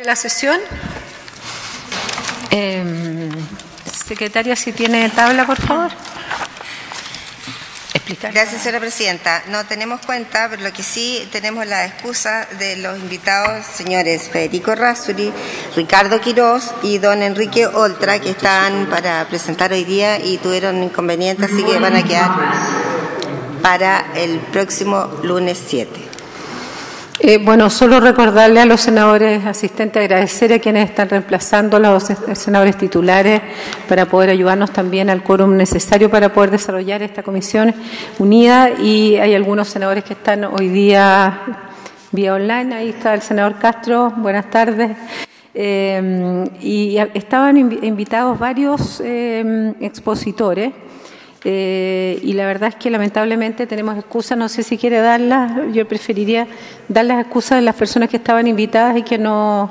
La sesión. Secretaria, si tiene tabla, por favor. Explicar. Gracias, señora presidenta. No tenemos cuenta, pero lo que sí tenemos la excusa de los invitados, señores Federico Errázuriz, Ricardo Quirós y don Enrique Oltra, que están para presentar hoy día y tuvieron inconvenientes, así que van a quedar para el próximo lunes 7. Bueno, solo recordarle a los senadores asistentes, agradecer a quienes están reemplazando a los senadores titulares para poder ayudarnos también al quórum necesario para poder desarrollar esta comisión unida, y hay algunos senadores que están hoy día vía online. Ahí está el senador Castro, buenas tardes. Y estaban invitados varios expositores. Y la verdad es que lamentablemente tenemos excusas, no sé si quiere darlas, yo preferiría dar las excusas de las personas que estaban invitadas y que no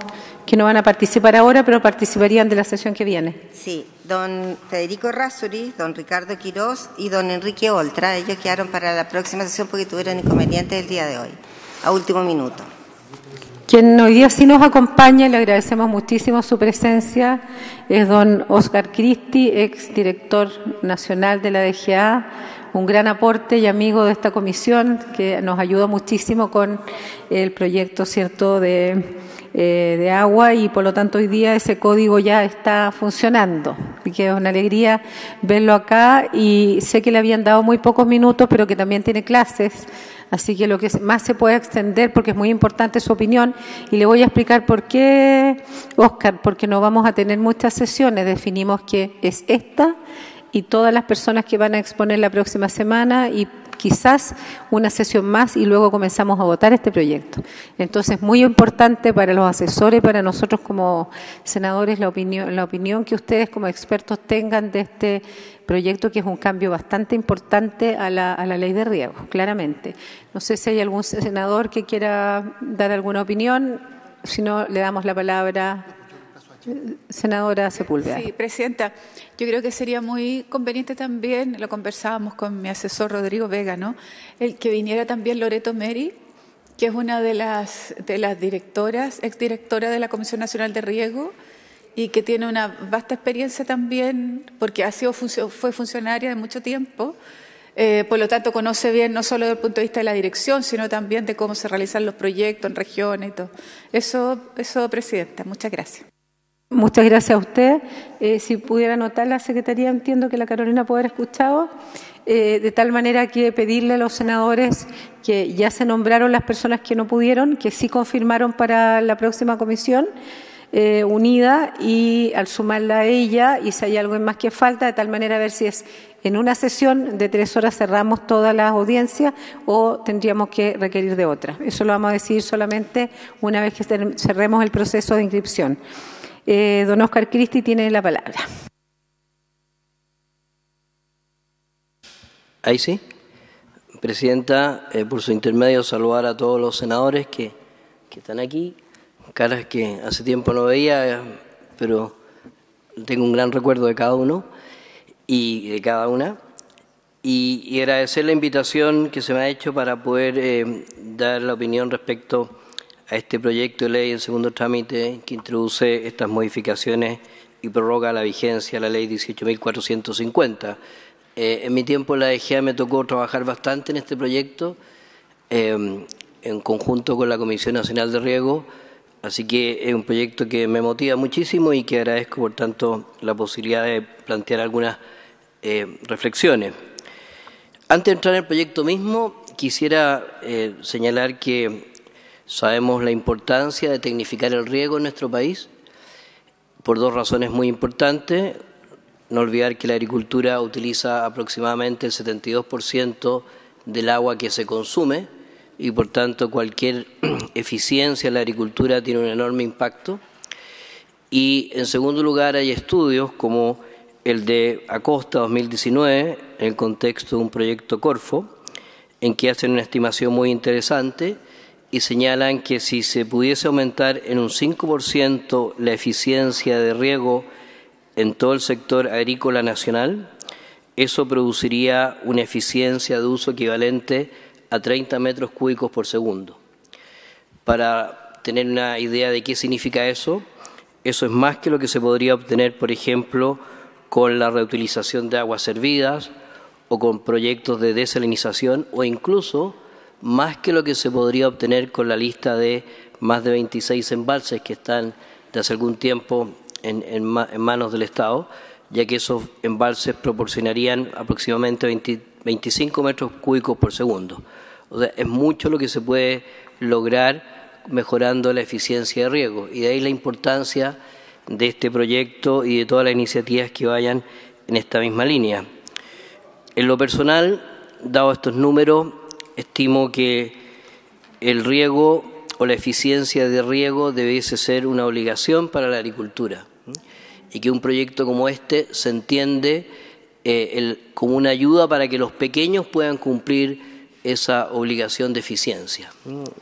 van a participar ahora, pero participarían de la sesión que viene. Sí, don Federico Errázuriz, don Ricardo Quirós y don Enrique Oltra, ellos quedaron para la próxima sesión porque tuvieron inconvenientes el día de hoy, a último minuto. Quien hoy día sí nos acompaña, le agradecemos muchísimo su presencia, es don Oscar Cristi, exdirector nacional de la DGA, un gran aporte y amigo de esta comisión que nos ayudó muchísimo con el proyecto, ¿cierto?, de agua, y por lo tanto hoy día ese código ya está funcionando. Así que es una alegría verlo acá, y sé que le habían dado muy pocos minutos, pero que también tiene clases. Así que lo que más se puede extender, porque es muy importante su opinión, y le voy a explicar por qué, Óscar, porque no vamos a tener muchas sesiones. Definimos que es esta y todas las personas que van a exponer la próxima semana, y quizás una sesión más, y luego comenzamos a votar este proyecto. Entonces, muy importante para los asesores, para nosotros como senadores, la opinión que ustedes como expertos tengan de este proyecto, que es un cambio bastante importante a la ley de riego, claramente. No sé si hay algún senador que quiera dar alguna opinión, si no, le damos la palabra. Senadora Sepúlveda. Sí, presidenta, yo creo que sería muy conveniente también, lo conversábamos con mi asesor Rodrigo Vega, ¿no?, el que viniera también Loreto Meri, que es una de las directoras, exdirectora de la Comisión Nacional de Riego, y que tiene una vasta experiencia también, porque fue funcionaria de mucho tiempo, por lo tanto conoce bien no solo desde el punto de vista de la dirección, sino también de cómo se realizan los proyectos en regiones y todo. Eso, presidenta, muchas gracias. Muchas gracias a usted. Si pudiera anotar la Secretaría, entiendo que la Carolina puede haber escuchado, de tal manera que pedirle a los senadores que ya se nombraron las personas que no pudieron, que sí confirmaron para la próxima comisión unida, y al sumarla a ella, y si hay algo más que falta, de tal manera a ver si es en una sesión de 3 horas cerramos todas las audiencias o tendríamos que requerir de otra. Eso lo vamos a decidir solamente una vez que cerremos el proceso de inscripción. Don Oscar Cristi tiene la palabra. Ahí sí. Presidenta, por su intermedio saludar a todos los senadores que están aquí, caras que hace tiempo no veía, pero tengo un gran recuerdo de cada uno y de cada una, y agradecer la invitación que se me ha hecho para poder dar la opinión respecto a este proyecto de ley en segundo trámite que introduce estas modificaciones y prorroga la vigencia de la ley 18.450. En mi tiempo en la DGA me tocó trabajar bastante en este proyecto en conjunto con la Comisión Nacional de Riego, así que es un proyecto que me motiva muchísimo y que agradezco por tanto la posibilidad de plantear algunas reflexiones. Antes de entrar en el proyecto mismo, quisiera señalar que sabemos la importancia de tecnificar el riego en nuestro país por 2 razones muy importantes. No olvidar que la agricultura utiliza aproximadamente el 72% del agua que se consume, y por tanto cualquier eficiencia en la agricultura tiene un enorme impacto. Y en segundo lugar, hay estudios como el de Acosta 2019, en el contexto de un proyecto Corfo, en que hacen una estimación muy interesante y señalan que si se pudiese aumentar en un 5% la eficiencia de riego en todo el sector agrícola nacional, eso produciría una eficiencia de uso equivalente a 30 metros cúbicos por segundo. Para tener una idea de qué significa eso, eso es más que lo que se podría obtener, por ejemplo, con la reutilización de aguas servidas o con proyectos de desalinización, o incluso más que lo que se podría obtener con la lista de más de 26 embalses que están de hace algún tiempo en manos del Estado, ya que esos embalses proporcionarían aproximadamente 25 metros cúbicos por segundo. O sea, es mucho lo que se puede lograr mejorando la eficiencia de riego, y de ahí la importancia de este proyecto y de todas las iniciativas que vayan en esta misma línea. En lo personal, dado estos números, estimo que el riego o la eficiencia de riego debiese ser una obligación para la agricultura, y que un proyecto como este se entiende como una ayuda para que los pequeños puedan cumplir esa obligación de eficiencia.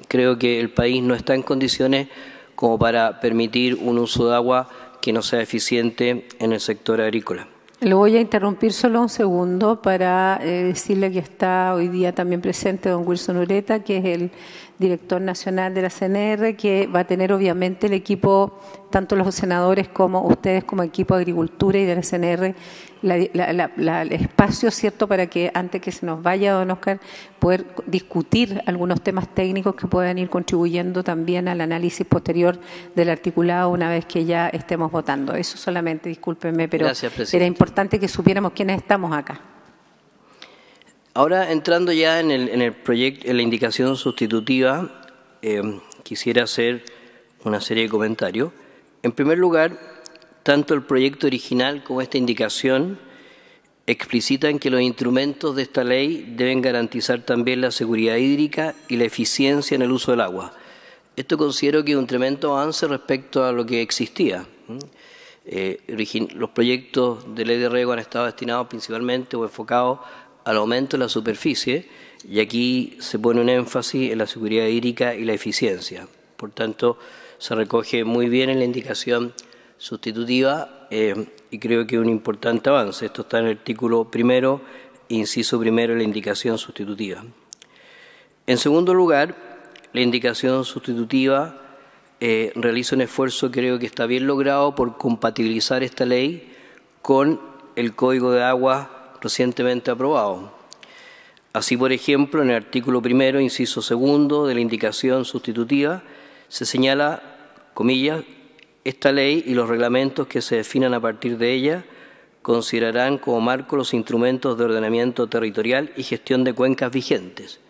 Creo que el país no está en condiciones como para permitir un uso de agua que no sea eficiente en el sector agrícola. Lo voy a interrumpir solo un segundo para decirle que está hoy día también presente don Wilson Ureta, que es el director nacional de la CNR, que va a tener obviamente el equipo, tanto los senadores como ustedes como equipo de Agricultura y de la CNR, el espacio, ¿cierto?, para que antes que se nos vaya don Oscar, poder discutir algunos temas técnicos que puedan ir contribuyendo también al análisis posterior del articulado una vez que ya estemos votando. Eso solamente, discúlpenme, pero gracias, era importante que supiéramos quiénes estamos acá. Ahora, entrando ya en el proyecto, en la indicación sustitutiva, quisiera hacer una serie de comentarios. En primer lugar, tanto el proyecto original como esta indicación explicitan que los instrumentos de esta ley deben garantizar también la seguridad hídrica y la eficiencia en el uso del agua. Esto considero que es un tremendo avance respecto a lo que existía. Los proyectos de ley de riego han estado destinados principalmente o enfocados al aumento de la superficie, y aquí se pone un énfasis en la seguridad hídrica y la eficiencia. Por tanto, se recoge muy bien en la indicación sustitutiva y creo que es un importante avance. Esto está en el artículo 1, inciso 1 de la indicación sustitutiva. En segundo lugar, la indicación sustitutiva realiza un esfuerzo, creo que está bien logrado, por compatibilizar esta ley con el Código de Aguas recientemente aprobado. Así, por ejemplo, en el artículo 1, inciso 2 de la indicación sustitutiva, se señala, comillas, esta ley y los reglamentos que se definan a partir de ella considerarán como marco los instrumentos de ordenamiento territorial y gestión de cuencas vigentes.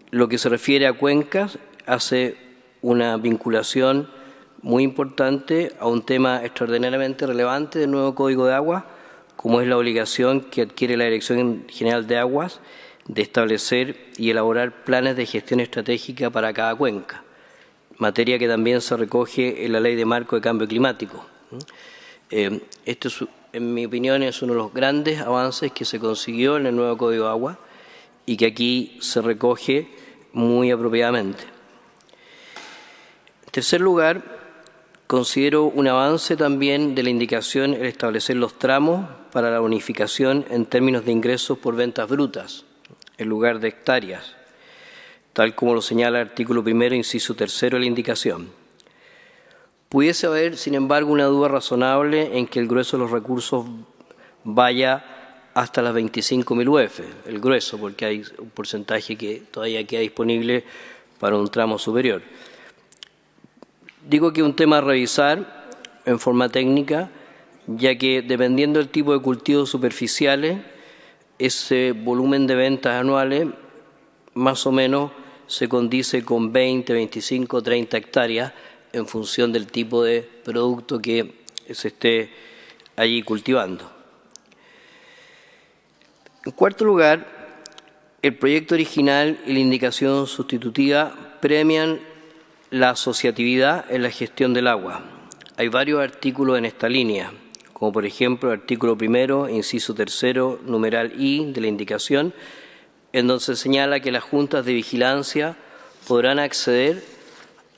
Lo que se refiere a cuencas hace una vinculación muy importante a un tema extraordinariamente relevante del nuevo Código de Aguas, como es la obligación que adquiere la Dirección General de Aguas de establecer y elaborar planes de gestión estratégica para cada cuenca, materia que también se recoge en la Ley de Marco de Cambio Climático. Esto, en mi opinión, es uno de los grandes avances que se consiguió en el nuevo Código de Agua y que aquí se recoge muy apropiadamente. En tercer lugar, considero un avance también de la indicación el establecer los tramos para la bonificación en términos de ingresos por ventas brutas, en lugar de hectáreas, tal como lo señala el artículo 1, inciso 3 de la indicación. Pudiese haber, sin embargo, una duda razonable en que el grueso de los recursos vaya hasta las 25.000 UF, el grueso, porque hay un porcentaje que todavía queda disponible para un tramo superior. Digo que es un tema a revisar en forma técnica, ya que dependiendo del tipo de cultivos superficiales, ese volumen de ventas anuales más o menos se condice con 20, 25, 30 hectáreas en función del tipo de producto que se esté allí cultivando. En cuarto lugar, el proyecto original y la indicación sustitutiva premian la asociatividad en la gestión del agua. Hay varios artículos en esta línea, como por ejemplo el artículo 1, inciso 3, numeral I de la indicación, en donde se señala que las juntas de vigilancia podrán acceder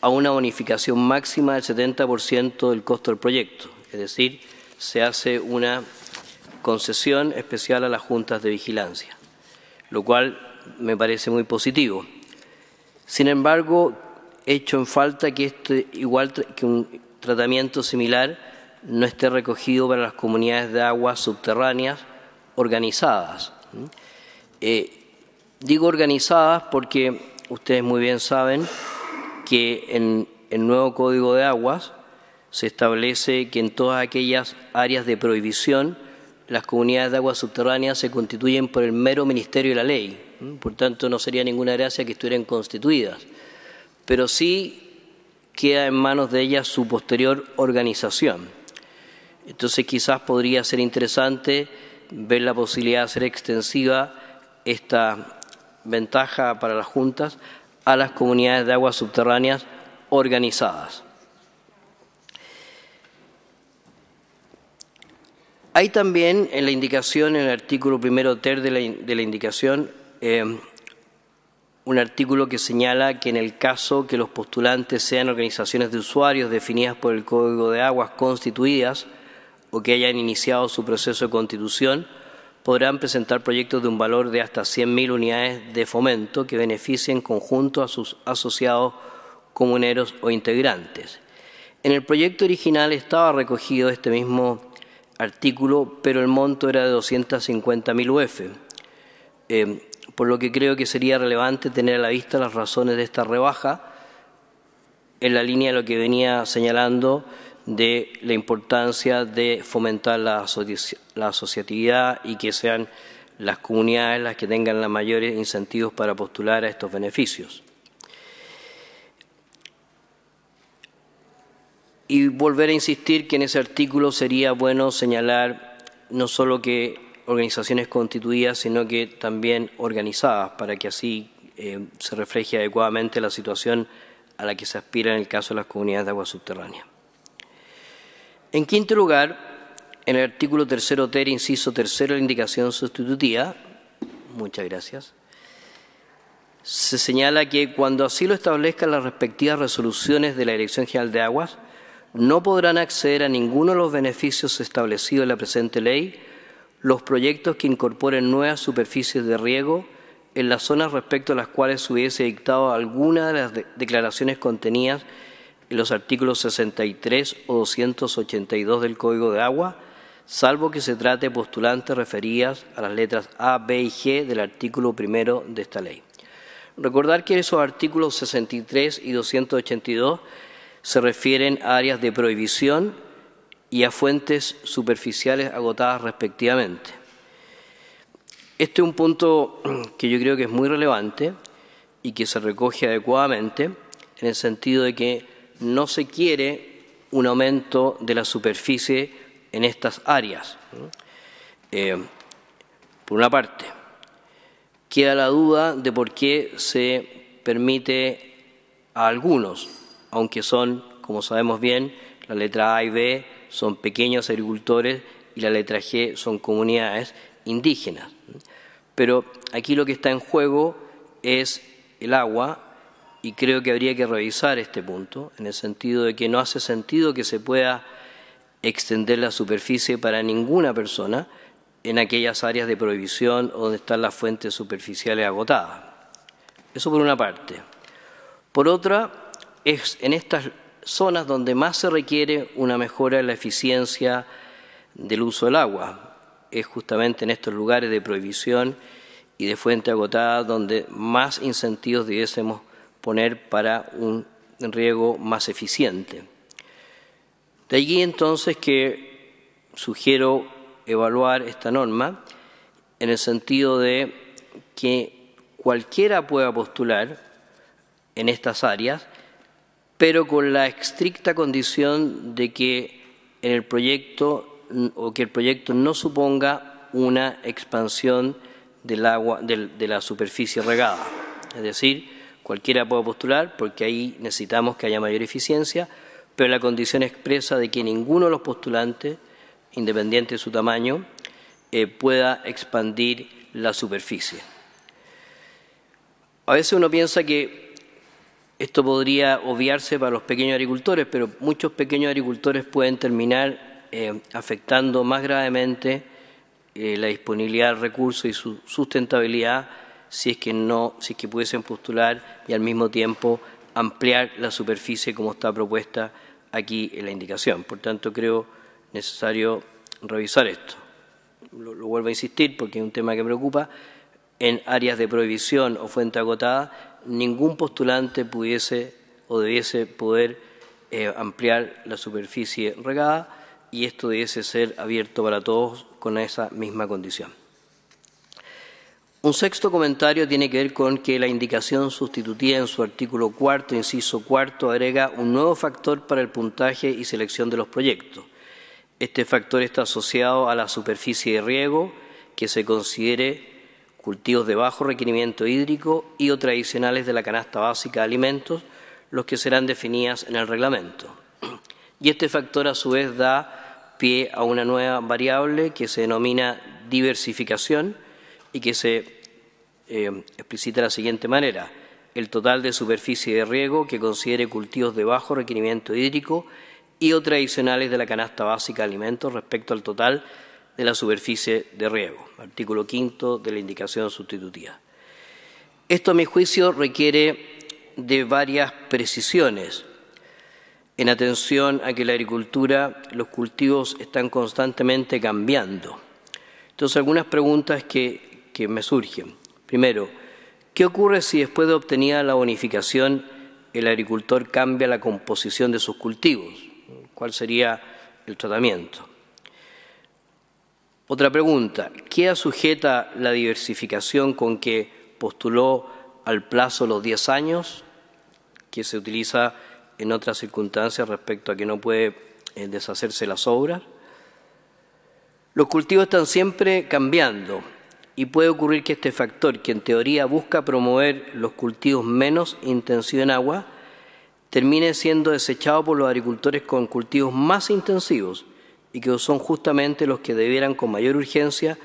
a una bonificación máxima del 70% del costo del proyecto, es decir, se hace una concesión especial a las juntas de vigilancia, lo cual me parece muy positivo. Sin embargo, he hecho en falta que igual que un tratamiento similar no esté recogido para las comunidades de aguas subterráneas organizadas. Digo organizadas porque ustedes muy bien saben que en el nuevo Código de Aguas se establece que en todas aquellas áreas de prohibición las comunidades de aguas subterráneas se constituyen por el mero ministerio de la ley. Por tanto, no sería ninguna gracia que estuvieran constituidas, pero sí queda en manos de ellas su posterior organización. Entonces, quizás podría ser interesante ver la posibilidad de hacer extensiva esta ventaja para las juntas a las comunidades de aguas subterráneas organizadas. Hay también en la indicación, en el artículo 1 ter de la indicación, un artículo que señala que en el caso que los postulantes sean organizaciones de usuarios definidas por el Código de Aguas constituidas o que hayan iniciado su proceso de constitución, podrán presentar proyectos de un valor de hasta 100.000 unidades de fomento que beneficien en conjunto a sus asociados comuneros o integrantes. En el proyecto original estaba recogido este mismo artículo, pero el monto era de 250.000 UF, por lo que creo que sería relevante tener a la vista las razones de esta rebaja en la línea de lo que venía señalando de la importancia de fomentar la asociatividad y que sean las comunidades las que tengan los mayores incentivos para postular a estos beneficios. Y volver a insistir que en ese artículo sería bueno señalar no solo que organizaciones constituidas, sino que también organizadas, para que así se refleje adecuadamente la situación a la que se aspira en el caso de las comunidades de agua subterránea. En quinto lugar, en el artículo 3 ter, inciso 3 de la indicación sustitutiva, muchas gracias, se señala que cuando así lo establezcan las respectivas resoluciones de la Dirección General de Aguas, no podrán acceder a ninguno de los beneficios establecidos en la presente ley los proyectos que incorporen nuevas superficies de riego en las zonas respecto a las cuales se hubiese dictado alguna de las declaraciones contenidas en los artículos 63 o 282 del Código de Agua, salvo que se trate de postulantes referidas a las letras A, B y G del artículo 1 de esta ley. Recordar que esos artículos 63 y 282 se refieren a áreas de prohibición y a fuentes superficiales agotadas respectivamente. Este es un punto que yo creo que es muy relevante y que se recoge adecuadamente en el sentido de que no se quiere un aumento de la superficie en estas áreas. Por una parte, queda la duda de por qué se permite a algunos, aunque son, como sabemos bien, la letra A y B son pequeños agricultores y la letra G son comunidades indígenas. Pero aquí lo que está en juego es el agua y creo que habría que revisar este punto en el sentido de que no hace sentido que se pueda extender la superficie para ninguna persona en aquellas áreas de prohibición donde están las fuentes superficiales agotadas. Eso por una parte. Por otra, es en estas zonas donde más se requiere una mejora en la eficiencia del uso del agua. Es justamente en estos lugares de prohibición y de fuente agotada donde más incentivos debiésemos poner para un riego más eficiente. De allí entonces que sugiero evaluar esta norma en el sentido de que cualquiera pueda postular en estas áreas, pero con la estricta condición de que en el proyecto o que el proyecto no suponga una expansión del agua de la superficie regada. Es decir, cualquiera puede postular porque ahí necesitamos que haya mayor eficiencia, pero la condición expresa de que ninguno de los postulantes, independiente de su tamaño, pueda expandir la superficie. A veces uno piensa que esto podría obviarse para los pequeños agricultores, pero muchos pequeños agricultores pueden terminar afectando más gravemente la disponibilidad del recurso y su sustentabilidad si es que pudiesen postular y al mismo tiempo ampliar la superficie como está propuesta aquí en la indicación. Por tanto, creo necesario revisar esto. Lo vuelvo a insistir porque es un tema que preocupa. En áreas de prohibición o fuente agotada, ningún postulante pudiese o debiese poder ampliar la superficie regada, y esto debiese ser abierto para todos con esa misma condición. Un sexto comentario tiene que ver con que la indicación sustitutiva en su artículo 4, inciso 4, agrega un nuevo factor para el puntaje y selección de los proyectos. Este factor está asociado a la superficie de riego que se considere cultivos de bajo requerimiento hídrico y o tradicionales de la canasta básica de alimentos, los que serán definidas en el reglamento. Y este factor a su vez da pie a una nueva variable que se denomina diversificación y que se explicita de la siguiente manera: el total de superficie de riego que considere cultivos de bajo requerimiento hídrico y o tradicionales de la canasta básica de alimentos respecto al total de la superficie de riego. Artículo 5 de la indicación sustitutiva. Esto, a mi juicio, requiere de varias precisiones en atención a que la agricultura, los cultivos están constantemente cambiando. Entonces, algunas preguntas que me surgen. Primero, ¿qué ocurre si después de obtenida la bonificación el agricultor cambia la composición de sus cultivos? ¿Cuál sería el tratamiento? Otra pregunta, ¿queda sujeta la diversificación con que postuló al plazo los 10 años, que se utiliza en otras circunstancias respecto a que no puede deshacerse las obras? Los cultivos están siempre cambiando y puede ocurrir que este factor, que en teoría busca promover los cultivos menos intensivos en agua, termine siendo desechado por los agricultores con cultivos más intensivos y que son justamente los que debieran con mayor urgencia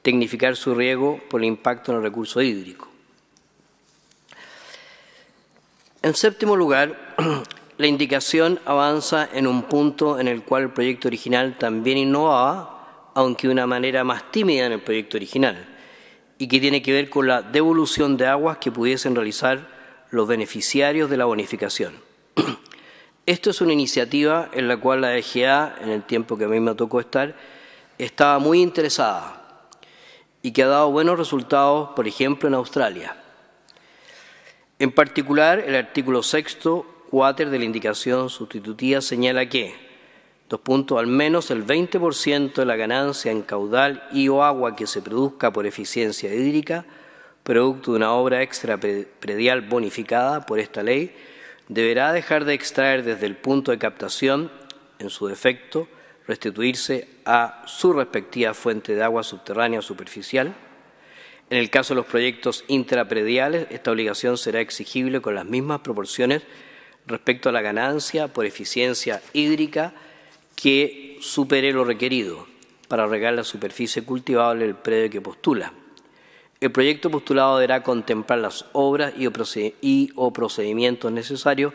tecnificar su riego por el impacto en el recurso hídrico. En séptimo lugar, la indicación avanza en un punto en el cual el proyecto original también innovaba, aunque de una manera más tímida en el proyecto original, y que tiene que ver con la devolución de aguas que pudiesen realizar los beneficiarios de la bonificación. Esto es una iniciativa en la cual la DGA, en el tiempo que a mí me tocó estar, estaba muy interesada y que ha dado buenos resultados, por ejemplo, en Australia. En particular, el artículo 6º, 4 de la indicación sustitutiva señala que, al menos el 20% de la ganancia en caudal y o agua que se produzca por eficiencia hídrica, producto de una obra extra predial bonificada por esta ley, deberá dejar de extraer desde el punto de captación, en su defecto, restituirse a su respectiva fuente de agua subterránea o superficial. En el caso de los proyectos intraprediales, esta obligación será exigible con las mismas proporciones respecto a la ganancia por eficiencia hídrica que supere lo requerido para regar la superficie cultivable del predio que postula. El proyecto postulado deberá contemplar las obras y o procedimientos necesarios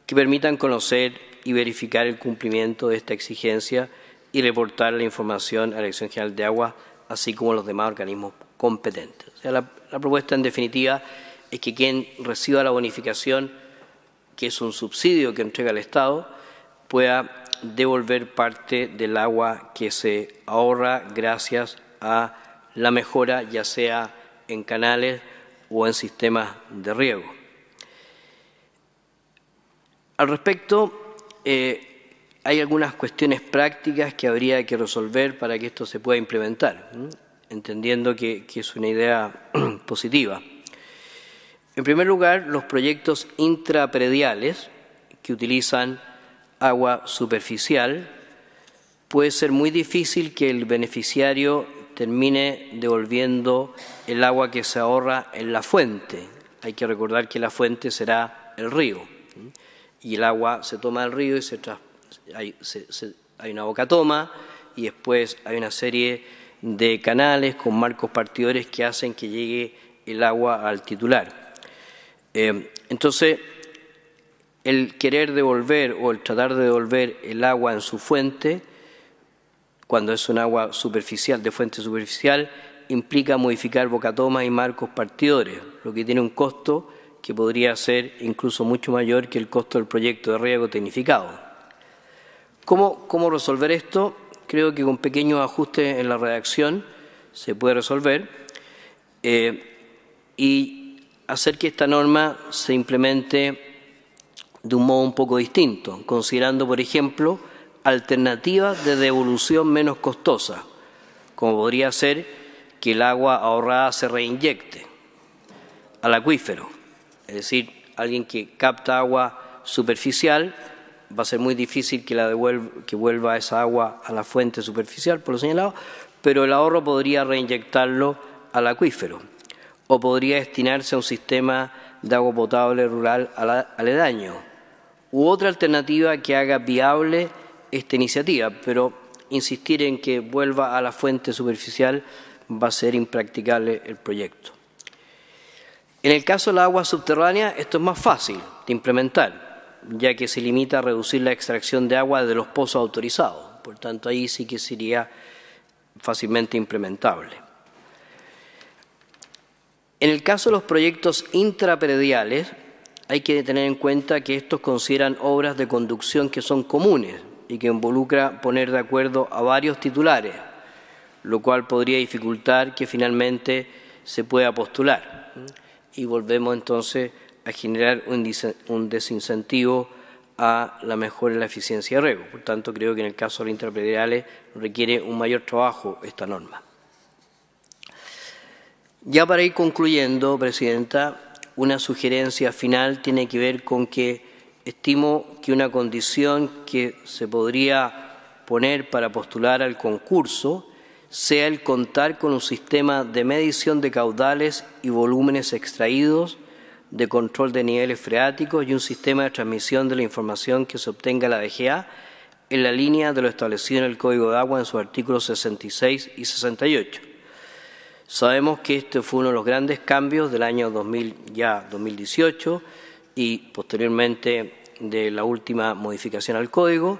que permitan conocer y verificar el cumplimiento de esta exigencia y reportar la información a la Dirección General de Agua, así como a los demás organismos competentes. O sea, la propuesta, en definitiva, es que quien reciba la bonificación, que es un subsidio que entrega el Estado, pueda devolver parte del agua que se ahorra gracias a la mejora, ya sea en canales o en sistemas de riego. Al respecto, hay algunas cuestiones prácticas que habría que resolver para que esto se pueda implementar, entendiendo que es una idea positiva. En primer lugar, los proyectos intraprediales que utilizan agua superficial, puede ser muy difícil que el beneficiario termine devolviendo el agua que se ahorra en la fuente. Hay que recordar que la fuente será el río, y el agua se toma del río y hay una bocatoma, y después hay una serie de canales con marcos partidores que hacen que llegue el agua al titular. Entonces, el querer devolver o el tratar de devolver el agua en su fuente, cuando es un agua superficial, de fuente superficial, implica modificar bocatomas y marcos partidores, lo que tiene un costo que podría ser incluso mucho mayor que el costo del proyecto de riego tecnificado. ¿Cómo resolver esto? Creo que con pequeños ajustes en la redacción se puede resolver y hacer que esta norma se implemente de un modo un poco distinto, considerando, por ejemplo, alternativas de devolución menos costosas, como podría ser que el agua ahorrada se reinyecte al acuífero. Es decir, alguien que capta agua superficial va a ser muy difícil que vuelva esa agua a la fuente superficial, por lo señalado, pero el ahorro podría reinyectarlo al acuífero o podría destinarse a un sistema de agua potable rural aledaño u otra alternativa que haga viable esta iniciativa, pero insistir en que vuelva a la fuente superficial va a ser impracticable el proyecto. En el caso de la agua subterránea, esto es más fácil de implementar, ya que se limita a reducir la extracción de agua de los pozos autorizados. Por tanto, ahí sí que sería fácilmente implementable. En el caso de los proyectos intraprediales, hay que tener en cuenta que estos consideran obras de conducción que son comunes y que involucra poner de acuerdo a varios titulares, lo cual podría dificultar que finalmente se pueda postular. Y volvemos entonces a generar un desincentivo a la mejora en la eficiencia de riego. Por tanto, creo que en el caso de los intraprediales requiere un mayor trabajo esta norma. Ya para ir concluyendo, Presidenta, una sugerencia final tiene que ver con que estimo que una condición que se podría poner para postular al concurso sea el contar con un sistema de medición de caudales y volúmenes extraídos, de control de niveles freáticos y un sistema de transmisión de la información que se obtenga en la DGA en la línea de lo establecido en el Código de Agua en sus artículos 66 y 68. Sabemos que este fue uno de los grandes cambios del año 2018 y posteriormente de la última modificación al Código,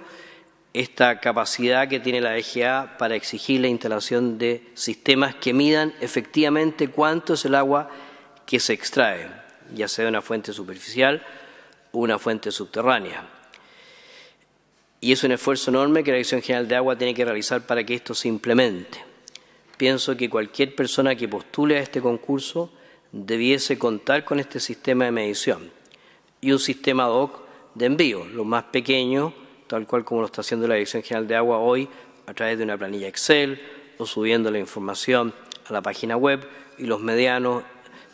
esta capacidad que tiene la DGA para exigir la instalación de sistemas que midan efectivamente cuánto es el agua que se extrae, ya sea de una fuente superficial o una fuente subterránea. Y es un esfuerzo enorme que la Dirección General de Agua tiene que realizar para que esto se implemente. Pienso que cualquier persona que postule a este concurso debiese contar con este sistema de medición y un sistema ad hoc de envío, lo más pequeño, tal cual como lo está haciendo la Dirección General de Agua hoy, a través de una planilla Excel o subiendo la información a la página web, y los medianos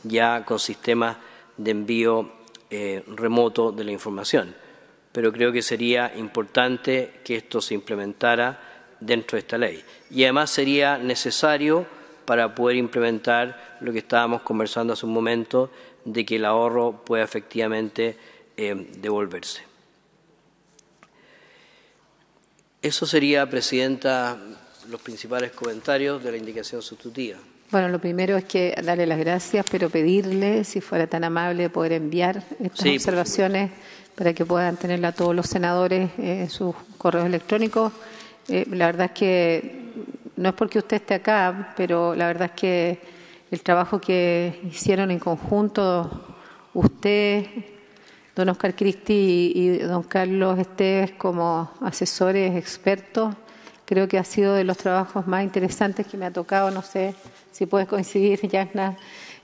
ya con sistemas de envío remoto de la información. Pero creo que sería importante que esto se implementara dentro de esta ley. Y además sería necesario para poder implementar lo que estábamos conversando hace un momento, de que el ahorro pueda efectivamente devolverse. Eso sería, Presidenta, los principales comentarios de la indicación sustitutiva. Bueno, lo primero es que darle las gracias, pero pedirle, si fuera tan amable, de poder enviar estas observaciones para que puedan tenerla todos los senadores en sus correos electrónicos. La verdad es que no es porque usted esté acá, pero la verdad es que el trabajo que hicieron en conjunto usted, don Oscar Cristi y don Carlos Esteves como asesores expertos, creo que ha sido de los trabajos más interesantes que me ha tocado. No sé si puedes coincidir, Yasna,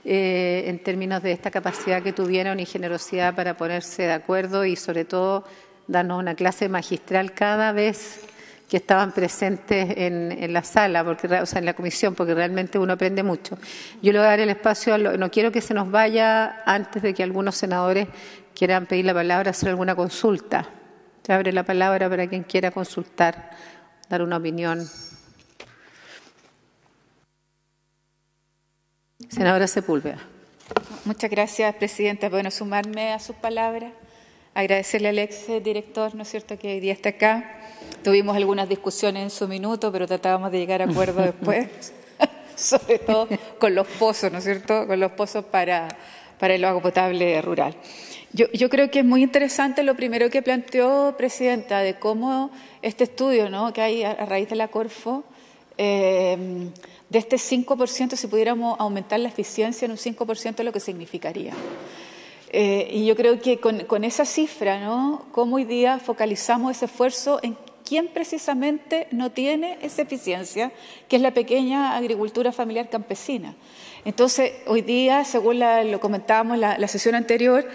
en términos de esta capacidad que tuvieron y generosidad para ponerse de acuerdo y sobre todo darnos una clase magistral cada vez que estaban presentes en la sala, o sea, en la comisión, porque realmente uno aprende mucho. Yo le voy a dar el espacio, no quiero que se nos vaya antes de que algunos senadores quieran pedir la palabra, hacer alguna consulta. Se abre la palabra para quien quiera consultar, dar una opinión. Senadora Sepúlveda. Muchas gracias, Presidenta. Bueno, sumarme a sus palabras, agradecerle al ex director, ¿no es cierto?, que hoy día está acá. Tuvimos algunas discusiones en su minuto, pero tratábamos de llegar a acuerdos después, sobre todo con los pozos, ¿no es cierto?, con los pozos para el agua potable rural. Yo creo que es muy interesante lo primero que planteó, Presidenta, de cómo este estudio, ¿no?, que hay a raíz de la Corfo de este 5%, si pudiéramos aumentar la eficiencia en un 5%, lo que significaría. Y yo creo que con esa cifra, ¿no?, cómo hoy día focalizamos ese esfuerzo en quién precisamente no tiene esa eficiencia, que es la pequeña agricultura familiar campesina. Entonces, hoy día, según lo comentábamos en la sesión anterior,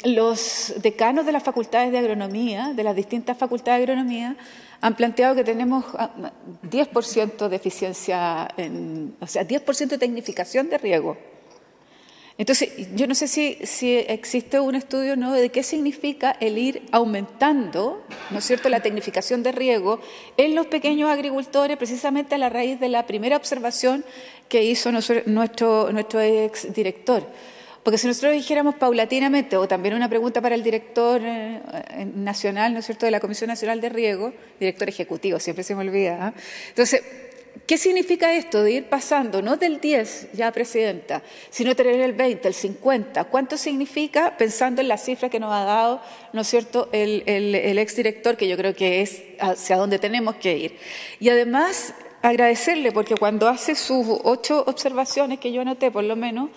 los decanos de las facultades de agronomía, de las distintas facultades de agronomía, han planteado que tenemos 10% de eficiencia, o sea, 10% de tecnificación de riego. Entonces, yo no sé si existe un estudio, ¿no?, de qué significa el ir aumentando, ¿no es cierto?, la tecnificación de riego en los pequeños agricultores, precisamente a la raíz de la primera observación que hizo nuestro exdirector. Porque si nosotros dijéramos paulatinamente, o también una pregunta para el director nacional, ¿no es cierto?, de la Comisión Nacional de Riego, director ejecutivo, siempre se me olvida, ¿eh? Entonces, ¿qué significa esto de ir pasando, no del 10, ya Presidenta, sino tener el 20, el 50? ¿Cuánto significa, pensando en la cifra que nos ha dado, ¿no es cierto?, el exdirector, que yo creo que es hacia donde tenemos que ir? Y además, agradecerle, porque cuando hace sus 8 observaciones, que yo anoté por lo menos,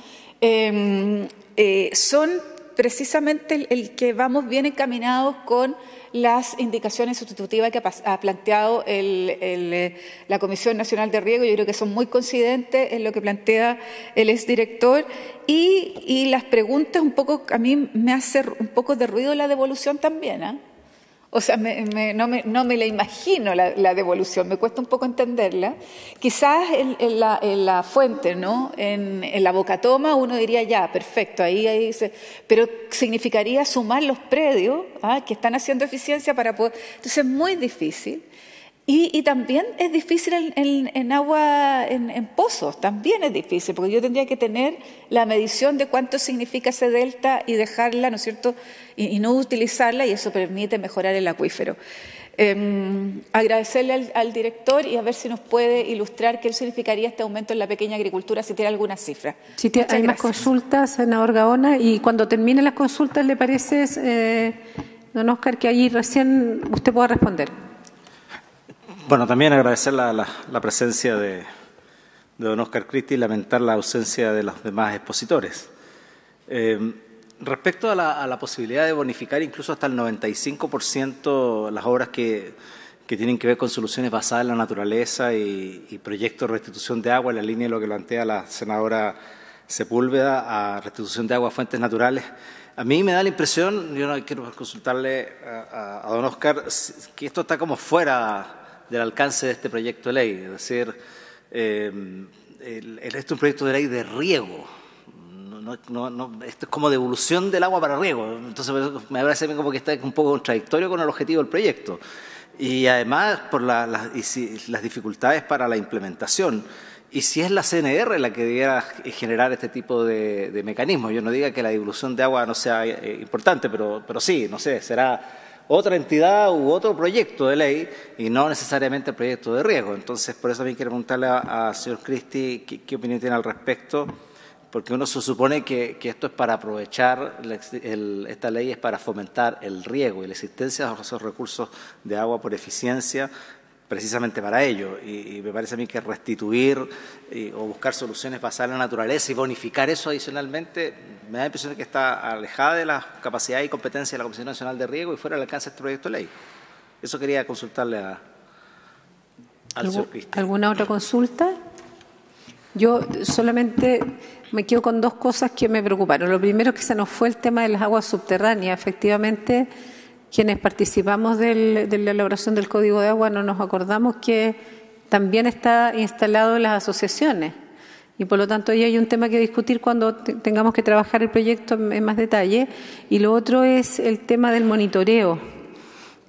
son precisamente el que vamos bien encaminados con las indicaciones sustitutivas que ha planteado la Comisión Nacional de Riego. Yo creo que son muy coincidentes en lo que plantea el exdirector, y las preguntas un poco, a mí me hace un poco de ruido la devolución también, ¿eh? O sea, no me la imagino la devolución, me cuesta un poco entenderla. Quizás en la fuente, ¿no?, en la bocatoma, uno diría ya, perfecto, ahí dice, pero significaría sumar los predios que están haciendo eficiencia para poder. Entonces es muy difícil. Y también es difícil en agua, en pozos, también es difícil, porque yo tendría que tener la medición de cuánto significa ese delta y dejarla, ¿no es cierto?, y no utilizarla, y eso permite mejorar el acuífero. Agradecerle al director y a ver si nos puede ilustrar qué significaría este aumento en la pequeña agricultura, si tiene alguna cifra. Sí, hay más consultas, senador Gaona, y cuando terminen las consultas, ¿le parece, don Óscar, que ahí recién usted pueda responder? Bueno, también agradecer la presencia de don Óscar Christie y lamentar la ausencia de los demás expositores. Respecto a la posibilidad de bonificar incluso hasta el 95% las obras que tienen que ver con soluciones basadas en la naturaleza y proyectos de restitución de agua, en la línea de lo que plantea la senadora Sepúlveda, a restitución de agua a fuentes naturales, a mí me da la impresión, yo no quiero consultarle a don Óscar, que esto está como fuera del alcance de este proyecto de ley. Es decir, esto es un proyecto de ley de riego. Esto es como devolución del agua para riego. Entonces me parece como que está un poco contradictorio con el objetivo del proyecto. Y además por las dificultades para la implementación. Y si es la CNR la que debiera generar este tipo de mecanismos. Yo no diga que la devolución de agua no sea importante, pero sí, no sé, será otra entidad u otro proyecto de ley y no necesariamente el proyecto de riego. Entonces, por eso también quiero preguntarle al señor Christie qué opinión tiene al respecto, porque uno se supone que esto es para aprovechar, esta ley es para fomentar el riego y la existencia de esos recursos de agua por eficiencia, precisamente para ello. Y me parece a mí que restituir o buscar soluciones basadas en la naturaleza y bonificar eso adicionalmente, me da la impresión de que está alejada de la capacidad y competencia de la Comisión Nacional de Riego y fuera del alcance de este proyecto de ley. Eso quería consultarle al señor Christie. ¿Alguna otra consulta? Yo solamente me quedo con 2 cosas que me preocuparon. Lo primero es que se nos fue el tema de las aguas subterráneas. Efectivamente, quienes participamos de la elaboración del Código de Agua no nos acordamos que también está instalado en las asociaciones. Y por lo tanto, ahí hay un tema que discutir cuando tengamos que trabajar el proyecto en más detalle. Y lo otro es el tema del monitoreo,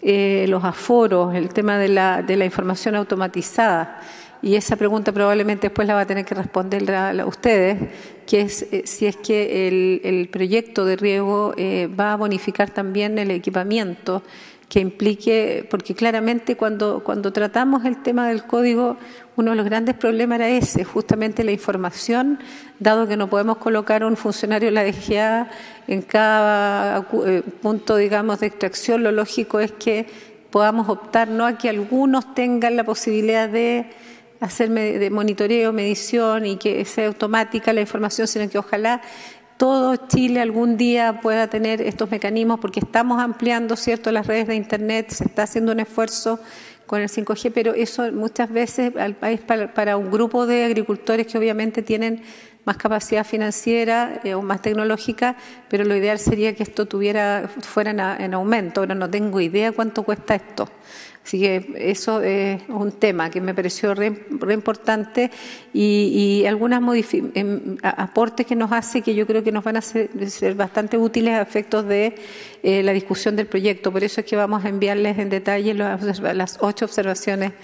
los aforos, el tema de la información automatizada. Y esa pregunta probablemente después la va a tener que responder a ustedes, que es si es que el proyecto de riego va a bonificar también el equipamiento que implique, porque claramente cuando tratamos el tema del código, uno de los grandes problemas era ese, justamente la información, dado que no podemos colocar a un funcionario de la DGA en cada punto, digamos, de extracción. Lo lógico es que podamos optar no a que algunos tengan la posibilidad de hacer de monitoreo, medición y que sea automática la información, sino que ojalá todo Chile algún día pueda tener estos mecanismos, porque estamos ampliando, ¿cierto?, las redes de Internet, se está haciendo un esfuerzo con el 5G, pero eso muchas veces es para un grupo de agricultores que obviamente tienen más capacidad financiera o más tecnológica, pero lo ideal sería que esto fuera en aumento. Ahora no tengo idea cuánto cuesta esto. Así que eso es un tema que me pareció re importante y algunos aportes que nos hace que yo creo que nos van a ser bastante útiles a efectos de la discusión del proyecto. Por eso es que vamos a enviarles en detalle las 8 observaciones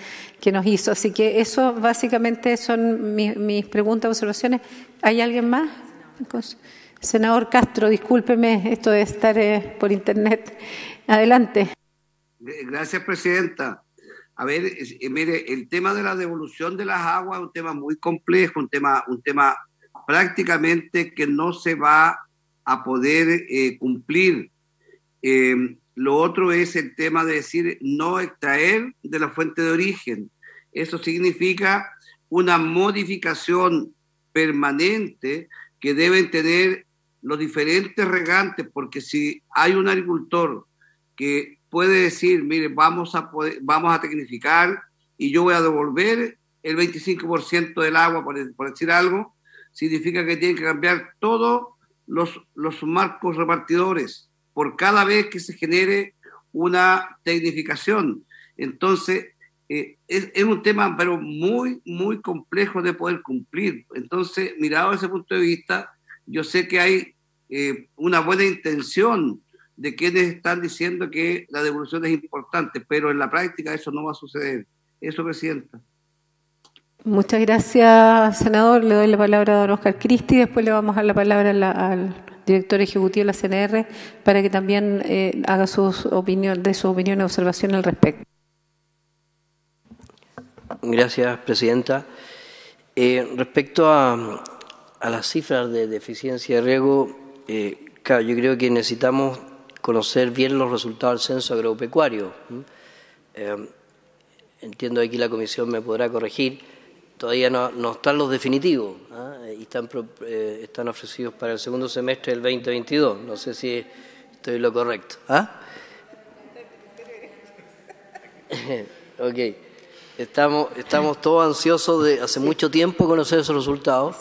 que nos hizo. Así que eso básicamente son mis preguntas, observaciones. ¿Hay alguien más? Senador Castro, discúlpeme esto de estar por Internet. Adelante. Gracias, Presidenta. A ver, mire, el tema de la devolución de las aguas es un tema muy complejo, un tema prácticamente que no se va a poder cumplir. Lo otro es el tema de decir no extraer de la fuente de origen. Eso significa una modificación permanente que deben tener los diferentes regantes, porque si hay un agricultor que puede decir, mire, vamos a tecnificar y yo voy a devolver el 25% del agua, por decir algo, significa que tienen que cambiar todos los marcos repartidores por cada vez que se genere una tecnificación. Entonces, es un tema pero muy, muy complejo de poder cumplir. Entonces, mirado desde ese punto de vista, yo sé que hay una buena intención de quienes están diciendo que la devolución es importante, pero en la práctica eso no va a suceder. Eso, Presidenta. Muchas gracias, senador. Le doy la palabra a don Oscar Cristi, después le vamos a dar la palabra al director ejecutivo de la CNR para que también haga su opinión y observación al respecto. Gracias, Presidenta. Respecto a las cifras de eficiencia de riego, claro, yo creo que necesitamos conocer bien los resultados del censo agropecuario. Entiendo que aquí la Comisión me podrá corregir, todavía no están los definitivos, y están ofrecidos para el segundo semestre del 2022. No sé si estoy en lo correcto. Ok. Estamos todos ansiosos de hace mucho tiempo conocer esos resultados,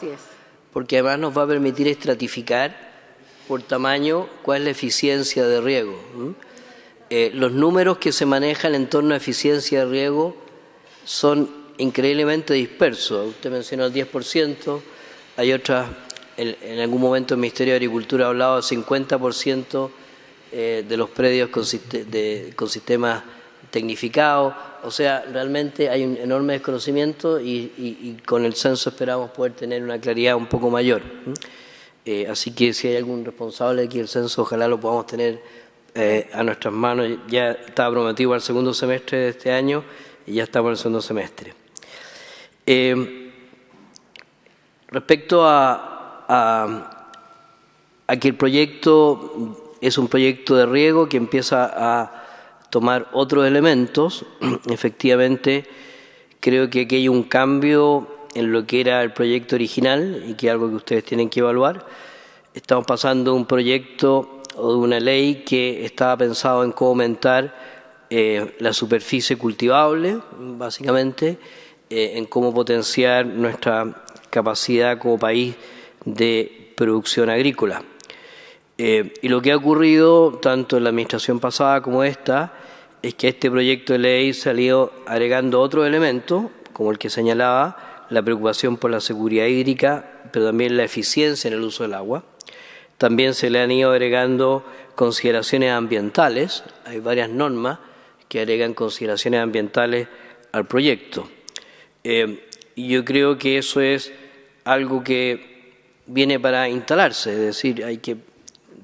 porque además nos va a permitir estratificar por tamaño cuál es la eficiencia de riego. Los números que se manejan en torno a eficiencia de riego son increíblemente dispersos. Usted mencionó el 10%, hay otras, en algún momento el Ministerio de Agricultura ha hablado del 50% de los predios con sistemas tecnificados. O sea, realmente hay un enorme desconocimiento y con el censo esperamos poder tener una claridad un poco mayor. Así que si hay algún responsable aquí del censo, ojalá lo podamos tener a nuestras manos. Ya estaba prometido al segundo semestre de este año y ya estamos en el segundo semestre. Respecto a que el proyecto es un proyecto de riego que empieza a tomar otros elementos, efectivamente creo que aquí hay un cambio en lo que era el proyecto original y que es algo que ustedes tienen que evaluar. Estamos pasando de un proyecto o de una ley que estaba pensado en cómo aumentar la superficie cultivable, básicamente, en cómo potenciar nuestra capacidad como país de producción agrícola. Y lo que ha ocurrido, tanto en la administración pasada como esta, es que este proyecto de ley salió agregando otros elementos, como el que señalaba, la preocupación por la seguridad hídrica, pero también la eficiencia en el uso del agua. También se le han ido agregando consideraciones ambientales. Hay varias normas que agregan consideraciones ambientales al proyecto. Y yo creo que eso es algo que viene para instalarse, es decir, hay que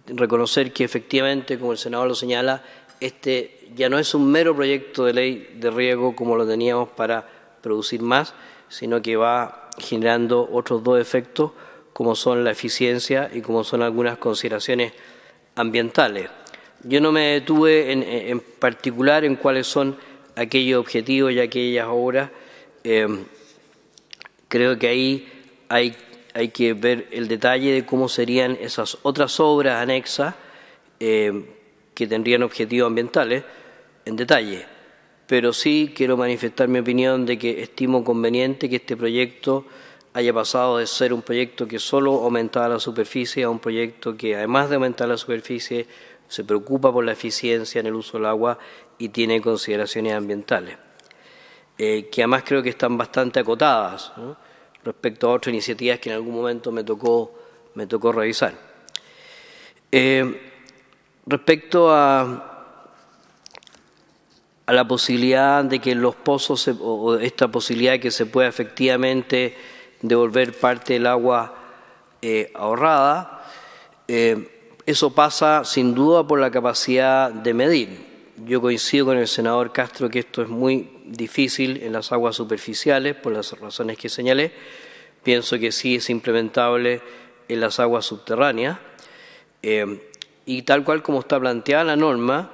reconocer que efectivamente, como el senador lo señala, este ya no es un mero proyecto de ley de riego como lo teníamos para producir más, sino que va generando otros dos efectos, como son la eficiencia y como son algunas consideraciones ambientales. Yo no me detuve en particular en cuáles son aquellos objetivos y aquellas obras. Creo que ahí hay que ver el detalle de cómo serían esas otras obras anexas que tendrían objetivos ambientales en detalle. Pero sí quiero manifestar mi opinión de que estimo conveniente que este proyecto haya pasado de ser un proyecto que solo aumentaba la superficie a un proyecto que, además de aumentar la superficie, se preocupa por la eficiencia en el uso del agua y tiene consideraciones ambientales, que además creo que están bastante acotadas, ¿no?, respecto a otras iniciativas que en algún momento me tocó revisar. Respecto a la posibilidad de que los pozos, o esta posibilidad de que se pueda efectivamente devolver parte del agua ahorrada, eso pasa sin duda por la capacidad de medir. Yo coincido con el senador Castro que esto es muy difícil en las aguas superficiales por las razones que señalé. Pienso que sí es implementable en las aguas subterráneas y tal cual como está planteada la norma,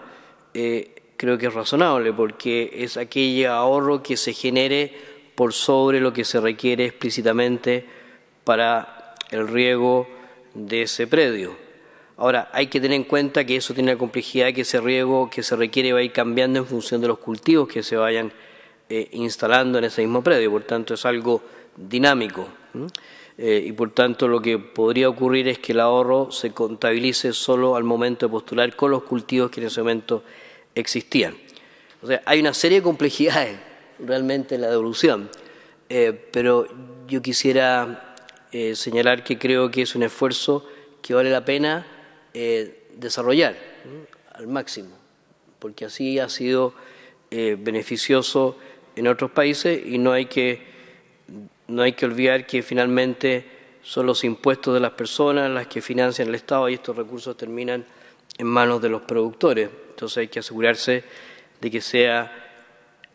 creo que es razonable porque es aquel ahorro que se genere por sobre lo que se requiere explícitamente para el riego de ese predio. Ahora, hay que tener en cuenta que eso tiene la complejidad que ese riego que se requiere va a ir cambiando en función de los cultivos que se vayan instalando en ese mismo predio, por tanto es algo dinámico. Y por tanto lo que podría ocurrir es que el ahorro se contabilice solo al momento de postular con los cultivos que en ese momento existían. O sea, hay una serie de complejidades realmente en la devolución, pero yo quisiera señalar que creo que es un esfuerzo que vale la pena desarrollar al máximo, porque así ha sido beneficioso en otros países y no hay que olvidar que finalmente son los impuestos de las personas las que financian el Estado y estos recursos terminan en manos de los productores. Entonces hay que asegurarse de que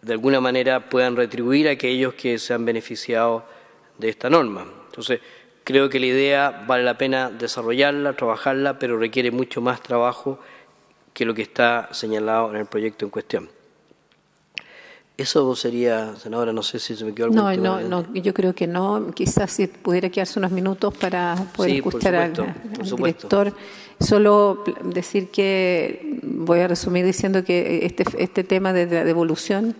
de alguna manera puedan retribuir a aquellos que se han beneficiado de esta norma. Entonces creo que la idea vale la pena desarrollarla, trabajarla, pero requiere mucho más trabajo que lo que está señalado en el proyecto en cuestión. Eso sería, senadora, no sé si se me quedó algún tema. No, yo creo que no. Quizás si pudiera quedarse unos minutos para poder escuchar al director. Solo decir que voy a resumir diciendo que este tema de la devolución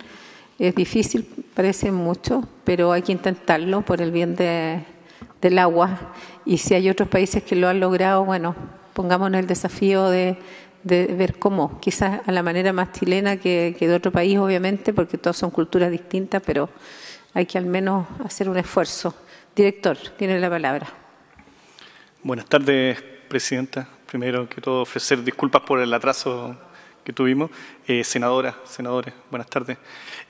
es difícil, parece mucho, pero hay que intentarlo por el bien del agua. Y si hay otros países que lo han logrado, bueno, pongámonos el desafío de ver cómo, quizás a la manera más chilena que de otro país, obviamente, porque todas son culturas distintas, pero hay que al menos hacer un esfuerzo. Director, tiene la palabra. Buenas tardes, presidenta. Primero que todo, ofrecer disculpas por el atraso que tuvimos. Senadores, buenas tardes.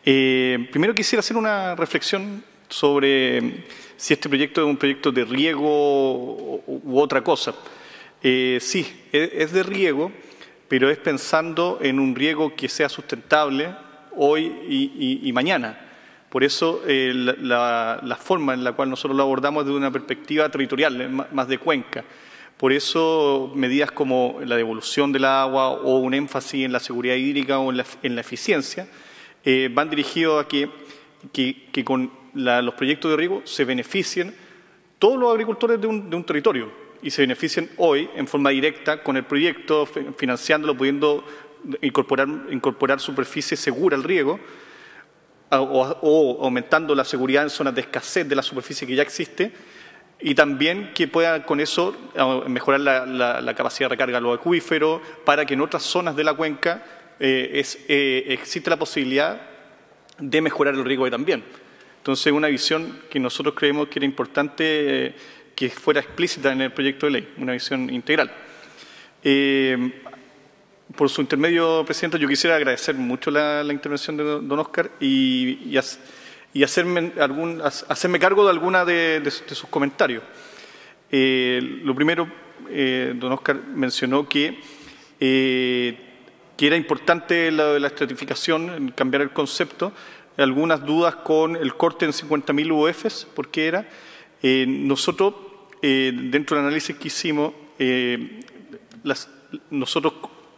Primero quisiera hacer una reflexión sobre si este proyecto es un proyecto de riego u otra cosa. Sí, es de riego, pero es pensando en un riego que sea sustentable hoy y mañana. Por eso la forma en la cual nosotros lo abordamos es de una perspectiva territorial, más de cuenca. Por eso medidas como la devolución del agua o un énfasis en la seguridad hídrica o en la eficiencia van dirigidos a que con los proyectos de riego se beneficien todos los agricultores de un territorio y se beneficien hoy en forma directa con el proyecto, financiándolo, pudiendo incorporar superficie segura al riego o aumentando la seguridad en zonas de escasez de la superficie que ya existe y también que pueda con eso mejorar la capacidad de recarga de los acuíferos para que en otras zonas de la cuenca existe la posibilidad de mejorar el riego también. Entonces, una visión que nosotros creemos que era importante que fuera explícita en el proyecto de ley, una visión integral. Por su intermedio, Presidenta, yo quisiera agradecer mucho la intervención de don Óscar y hacerme cargo de alguna de sus comentarios. Lo primero, don Óscar mencionó que era importante la estratificación, cambiar el concepto, algunas dudas con el corte en 50.000 UFs, ¿por qué era? Nosotros, dentro del análisis que hicimos, nosotros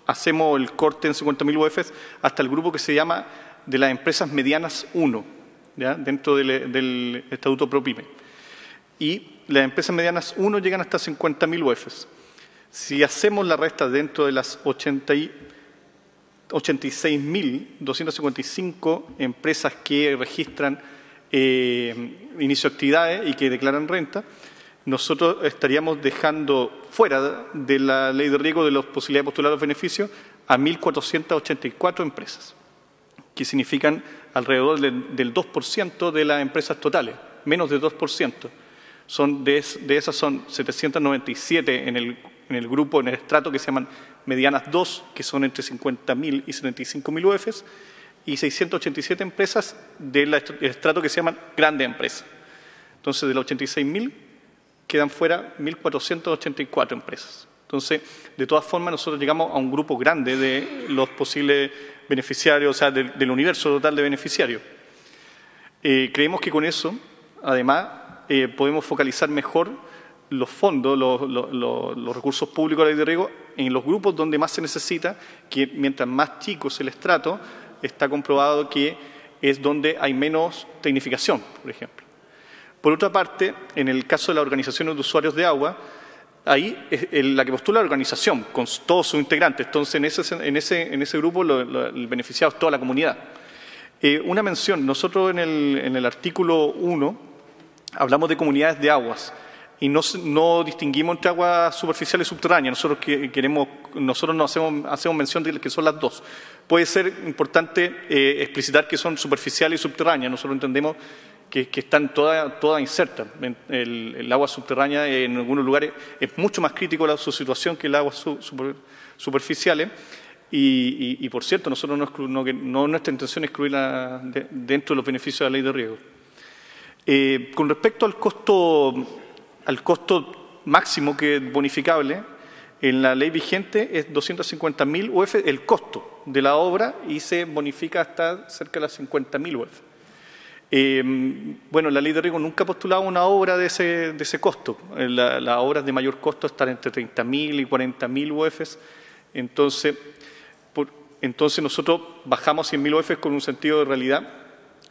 hacemos el corte en 50.000 UFs hasta el grupo que se llama de las empresas medianas 1, ¿ya? Dentro del Estatuto ProPyme. Y las empresas medianas 1 llegan hasta 50.000 UFs. Si hacemos la resta dentro de las 86.255 empresas que registran inicio de actividades y que declaran renta, nosotros estaríamos dejando fuera de la ley de riesgo de las posibilidades de postular los beneficios a 1.484 empresas, que significan alrededor del 2% de las empresas totales, menos del 2%. De esas son 797 en el grupo, en el estrato que se llaman medianas 2, que son entre 50.000 y 75.000 UFs, y 687 empresas del estrato que se llaman grandes empresas. Entonces, de las 86.000 quedan fuera 1.484 empresas. Entonces, de todas formas, nosotros llegamos a un grupo grande de los posibles beneficiarios, o sea, del universo total de beneficiarios. Creemos que con eso, además, podemos focalizar mejor los fondos, los recursos públicos de la ley de riesgo en los grupos donde más se necesita, que mientras más chico es el estrato, está comprobado que es donde hay menos tecnificación, por ejemplo. Por otra parte, en el caso de las organizaciones de usuarios de agua, ahí es la que postula la organización, con todos sus integrantes. Entonces, en ese grupo el beneficiado es toda la comunidad. Una mención, nosotros en el artículo 1 hablamos de comunidades de aguas y no distinguimos entre aguas superficiales y subterráneas. Nosotros no hacemos mención de que son las dos. Puede ser importante explicitar que son superficiales y subterráneas. Nosotros entendemos que están todas insertas. El agua subterránea en algunos lugares es mucho más crítico su situación que el agua superficiales. Y por cierto, nosotros nuestra intención es excluirla dentro de los beneficios de la ley de riesgo. Con respecto al costo máximo que es bonificable, en la ley vigente es 250.000 UF el costo de la obra y se bonifica hasta cerca de las 50.000 UF. La ley de riesgo nunca ha postulado una obra de ese costo. Las obras de mayor costo están entre 30.000 y 40.000 UFs. Entonces nosotros bajamos 100.000 UFs con un sentido de realidad.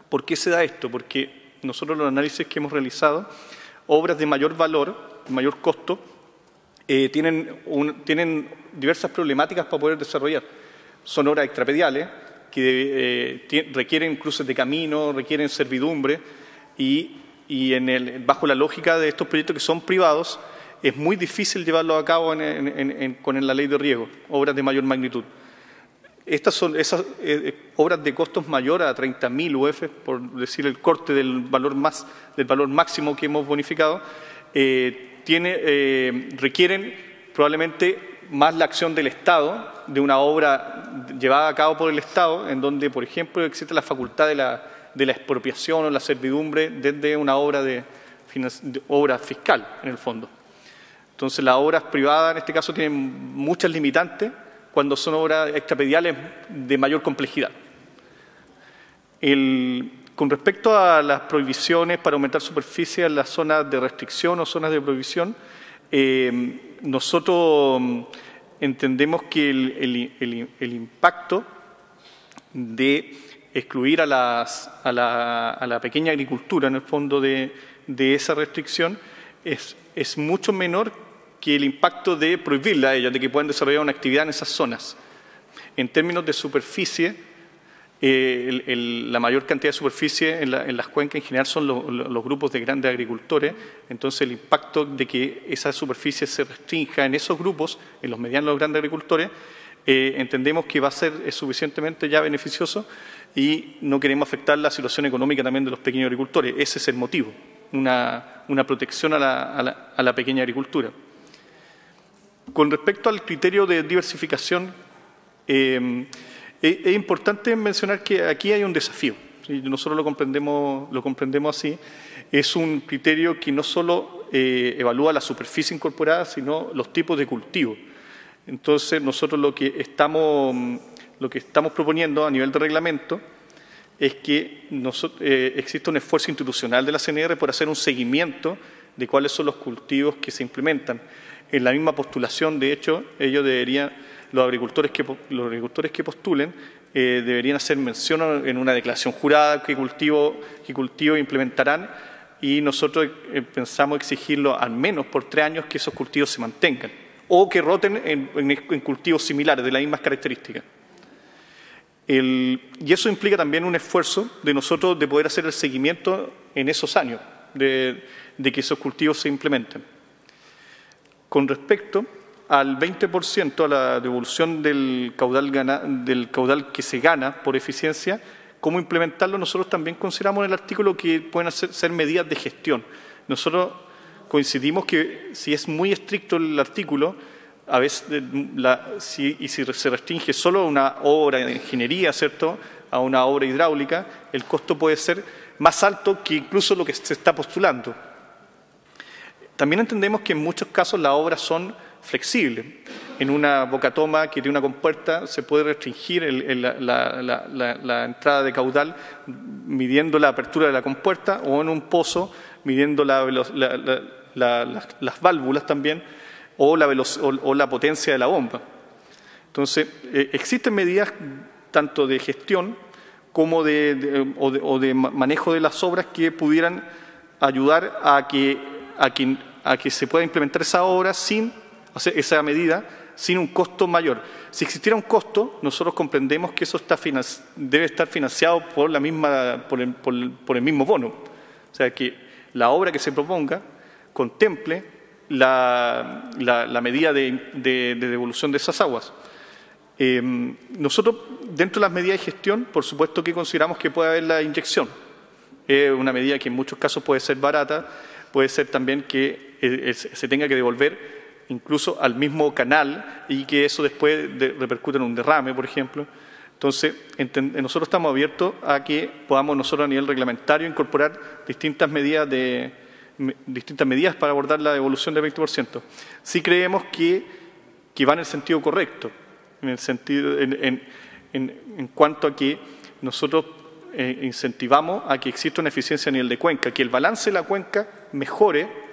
¿Por qué se da esto? Porque nosotros los análisis que hemos realizado, obras de mayor valor, de mayor costo, tienen diversas problemáticas para poder desarrollar. Son obras extrapediales, que requieren cruces de camino, requieren servidumbre y bajo la lógica de estos proyectos que son privados, es muy difícil llevarlos a cabo con la ley de riesgo, obras de mayor magnitud. Estas son esas obras de costos mayor a 30.000 UF, por decir el corte del valor máximo que hemos bonificado, requieren probablemente más la acción del Estado, de una obra llevada a cabo por el Estado, en donde, por ejemplo, existe la facultad de la expropiación o la servidumbre desde una obra obra fiscal, en el fondo. Entonces, las obras privadas, en este caso, tienen muchas limitantes cuando son obras extrapediales de mayor complejidad. Con respecto a las prohibiciones para aumentar superficie en las zonas de restricción o zonas de prohibición, nosotros entendemos que el impacto de excluir a la pequeña agricultura, en el fondo, de esa restricción es mucho menor que el impacto de prohibirla a ellos, de que puedan desarrollar una actividad en esas zonas. En términos de superficie, la mayor cantidad de superficie en las cuencas en general son los grupos de grandes agricultores. Entonces, el impacto de que esa superficie se restrinja en esos grupos, en los medianos y los grandes agricultores, entendemos que va a ser suficientemente ya beneficioso y no queremos afectar la situación económica también de los pequeños agricultores. Ese es el motivo, una protección a la pequeña agricultura. Con respecto al criterio de diversificación, es importante mencionar que aquí hay un desafío. Nosotros lo comprendemos así. Es un criterio que no solo evalúa la superficie incorporada, sino los tipos de cultivo. Entonces, nosotros lo que estamos proponiendo a nivel de reglamento es que exista un esfuerzo institucional de la CNR por hacer un seguimiento de cuáles son los cultivos que se implementan. En la misma postulación, de hecho, ellos deberían los agricultores que postulen deberían hacer mención en una declaración jurada qué cultivo implementarán, y nosotros pensamos exigirlo al menos por 3 años que esos cultivos se mantengan o que roten en cultivos similares de las mismas características. Y eso implica también un esfuerzo de nosotros de poder hacer el seguimiento en esos años de que esos cultivos se implementen. Con respecto al 20%, a la devolución del caudal que se gana por eficiencia, ¿cómo implementarlo? Nosotros también consideramos en el artículo que pueden ser medidas de gestión. Nosotros coincidimos que si es muy estricto el artículo, a veces si se restringe solo a una obra de ingeniería, ¿cierto?, a una obra hidráulica, el costo puede ser más alto que incluso lo que se está postulando. También entendemos que en muchos casos las obras son flexibles. En una bocatoma que tiene una compuerta se puede restringir la entrada de caudal midiendo la apertura de la compuerta, o en un pozo midiendo las válvulas también, o la potencia de la bomba. Entonces, existen medidas tanto de gestión como de manejo de las obras que pudieran ayudar a que se pueda implementar esa obra esa medida sin un costo mayor. Si existiera un costo, nosotros comprendemos que eso debe estar financiado por el mismo bono. O sea, que la obra que se proponga contemple la medida de devolución de esas aguas. Nosotros, dentro de las medidas de gestión, por supuesto que consideramos que puede haber la inyección. Es una medida que en muchos casos puede ser barata, puede ser también que se tenga que devolver incluso al mismo canal y que eso después repercute en un derrame, por ejemplo. Entonces, nosotros estamos abiertos a que podamos nosotros a nivel reglamentario incorporar distintas medidas para abordar la devolución del 20%. Sí creemos que va en el sentido correcto, en cuanto a que nosotros incentivamos a que exista una eficiencia a nivel de cuenca, que el balance de la cuenca mejore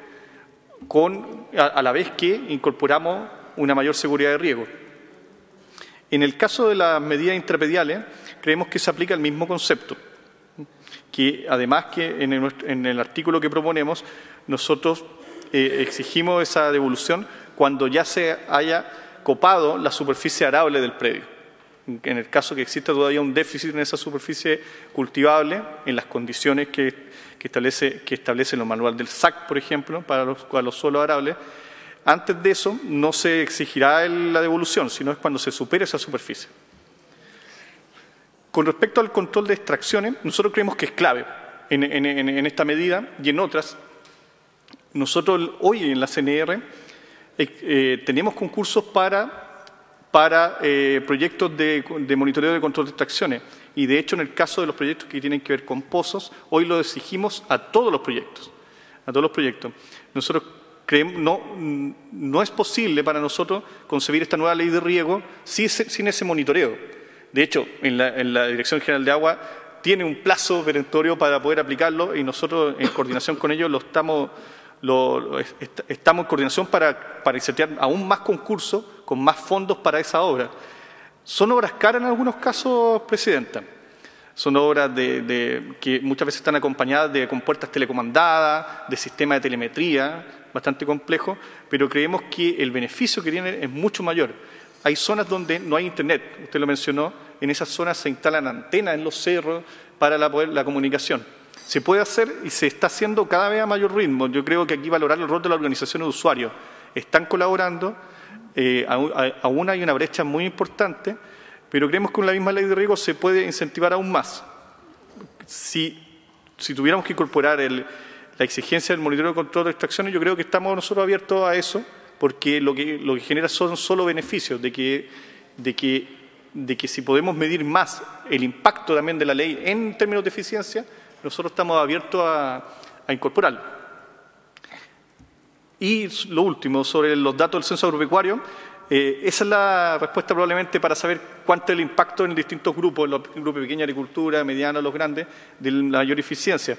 a la vez que incorporamos una mayor seguridad de riego. En el caso de las medidas intrapediales, creemos que se aplica el mismo concepto, que además que en el artículo que proponemos, nosotros exigimos esa devolución cuando ya se haya copado la superficie arable del predio. En el caso que exista todavía un déficit en esa superficie cultivable, en las condiciones que establece el manual del SAC, por ejemplo, para los suelos arables, antes de eso no se exigirá la devolución, sino es cuando se supere esa superficie. Con respecto al control de extracciones, nosotros creemos que es clave en esta medida y en otras. Nosotros hoy en la CNR tenemos concursos para proyectos de monitoreo de control de extracciones, y de hecho en el caso de los proyectos que tienen que ver con pozos, hoy lo exigimos a todos los proyectos. Nosotros creemos no es posible para nosotros concebir esta nueva ley de riego sin ese monitoreo. De hecho, en la Dirección General de Agua tiene un plazo perentorio para poder aplicarlo, y nosotros en coordinación con ellos estamos en coordinación para incentivar aún más concursos con más fondos para esa obra. Son obras caras en algunos casos, Presidenta. Son obras que muchas veces están acompañadas de compuertas telecomandadas, de sistemas de telemetría bastante complejos, pero creemos que el beneficio que tienen es mucho mayor. Hay zonas donde no hay internet, usted lo mencionó, en esas zonas se instalan antenas en los cerros para la comunicación. Se puede hacer y se está haciendo cada vez a mayor ritmo. Yo creo que aquí valorar el rol de las organizaciones de usuarios. Están colaborando, aún hay una brecha muy importante, pero creemos que con la misma ley de riego se puede incentivar aún más. Si tuviéramos que incorporar la exigencia del monitoreo de control de extracciones, yo creo que estamos nosotros abiertos a eso, porque lo que genera son solo beneficios, de que si podemos medir más el impacto también de la ley en términos de eficiencia, nosotros estamos abiertos a incorporarlo. Y lo último, sobre los datos del censo agropecuario, esa es la respuesta probablemente para saber cuánto es el impacto en distintos grupos, en los grupos de pequeña agricultura, mediana, los grandes, de la mayor eficiencia.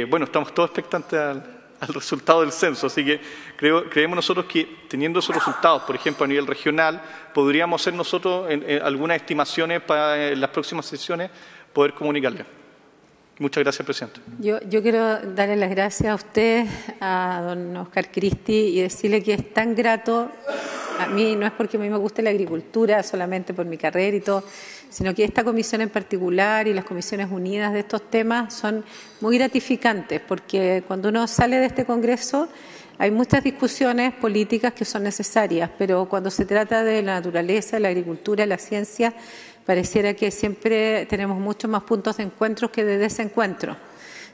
Bueno, estamos todos expectantes al resultado del censo. Así que creemos nosotros que teniendo esos resultados, por ejemplo, a nivel regional, podríamos hacer nosotros algunas estimaciones para las próximas sesiones poder comunicarles. Muchas gracias, presidente. Yo quiero darle las gracias a usted, a don Oscar Cristi, y decirle que es tan grato. A mí no es porque a mí me guste la agricultura, solamente por mi carrera y todo, sino que esta comisión en particular y las comisiones unidas de estos temas son muy gratificantes, porque cuando uno sale de este Congreso hay muchas discusiones políticas que son necesarias, pero cuando se trata de la naturaleza, la agricultura, la ciencia, pareciera que siempre tenemos muchos más puntos de encuentro que de desencuentro.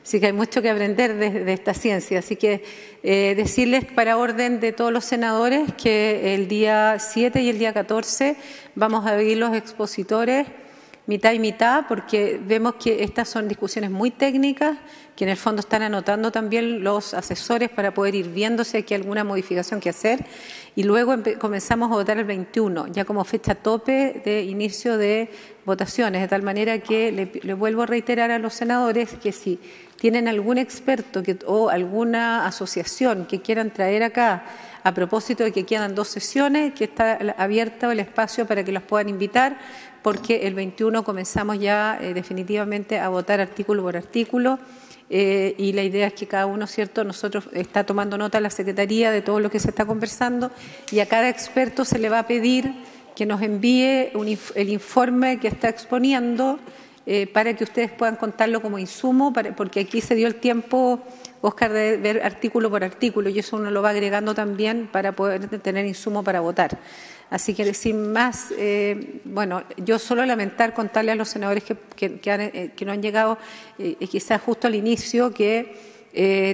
Así que hay mucho que aprender de esta ciencia. Así que decirles para orden de todos los senadores que el día 7 y el día 14 vamos a oír los expositores mitad y mitad, porque vemos que estas son discusiones muy técnicas, que en el fondo están anotando también los asesores para poder ir viendo si hay alguna modificación que hacer, y luego comenzamos a votar el 21, ya como fecha tope de inicio de votaciones, de tal manera que le vuelvo a reiterar a los senadores que si tienen algún experto o alguna asociación que quieran traer acá a propósito de que quedan 2 sesiones, que está abierto el espacio para que los puedan invitar, porque el 21 comenzamos ya definitivamente a votar artículo por artículo, y la idea es que cada uno, ¿cierto?, nosotros está tomando nota la Secretaría de todo lo que se está conversando, y a cada experto se le va a pedir que nos envíe el informe que está exponiendo, para que ustedes puedan contarlo como insumo, porque aquí se dio el tiempo, Oscar, de ver artículo por artículo, y eso uno lo va agregando también para poder tener insumo para votar. Así que sin más, bueno, yo solo lamentar, contarle a los senadores que no han llegado, quizás justo al inicio, que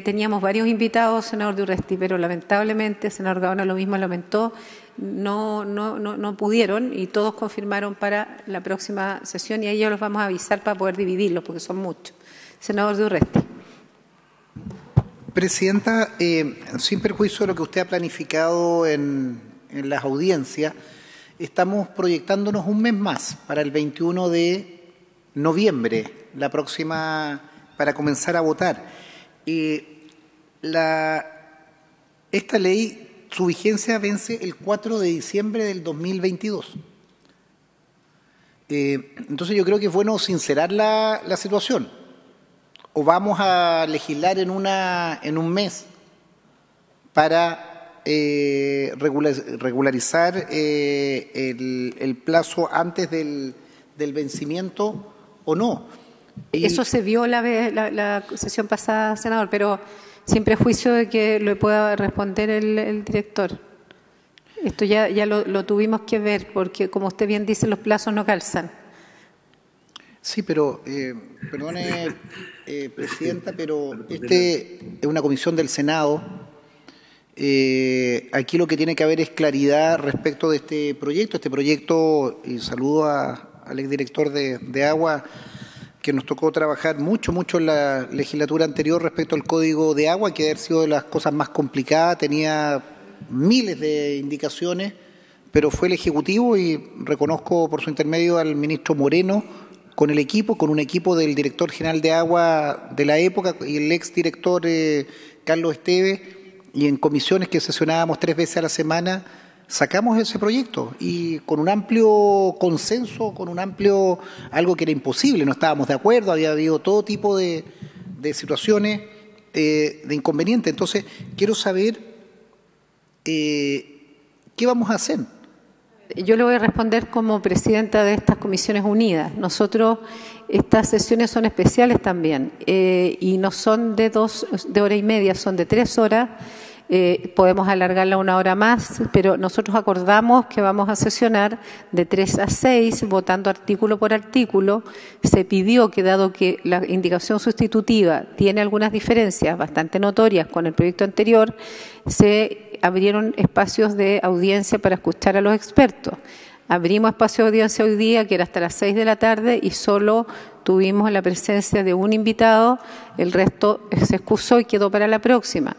teníamos varios invitados, senador Durresti, pero lamentablemente, senador Gaona lo mismo lamentó, no pudieron, y todos confirmaron para la próxima sesión, y ahí ya los vamos a avisar para poder dividirlos, porque son muchos. Senador Durresti. Presidenta, sin perjuicio de lo que usted ha planificado en las audiencias, estamos proyectándonos un mes más para el 21 de noviembre, la próxima, para comenzar a votar. Esta ley, su vigencia vence el 4 de diciembre del 2022. Entonces yo creo que es bueno sincerar la situación. O vamos a legislar en un mes para regularizar el plazo antes del vencimiento o no. Eso se vio la sesión pasada, senador, pero sin prejuicio de que le pueda responder el director. Esto ya lo tuvimos que ver, porque como usted bien dice, los plazos no calzan. Sí, pero, perdone, Presidenta, pero es una comisión del Senado. Aquí lo que tiene que haber es claridad respecto de este proyecto. Y saludo al exdirector de Agua, que nos tocó trabajar mucho en la legislatura anterior respecto al Código de Agua, que debe haber sido de las cosas más complicadas, tenía miles de indicaciones, pero fue el Ejecutivo, y reconozco por su intermedio al ministro Moreno, con un equipo del director general de Agua de la época y el exdirector Carlos Esteves, y en comisiones que sesionábamos 3 veces a la semana, sacamos ese proyecto, y con un amplio consenso, algo que era imposible, no estábamos de acuerdo, había habido todo tipo de situaciones de inconveniente. Entonces, quiero saber qué vamos a hacer. Yo le voy a responder como presidenta de estas comisiones unidas. Nosotros, estas sesiones son especiales también, y no son de 2 horas y media, son de 3 horas. Podemos alargarla 1 hora más, pero nosotros acordamos que vamos a sesionar de 3 a 6, votando artículo por artículo. Se pidió que, dado que la indicación sustitutiva tiene algunas diferencias bastante notorias con el proyecto anterior, se abrieron espacios de audiencia para escuchar a los expertos. Abrimos espacio de audiencia hoy día, que era hasta las 6 de la tarde, y solo tuvimos la presencia de un invitado, el resto se excusó y quedó para la próxima.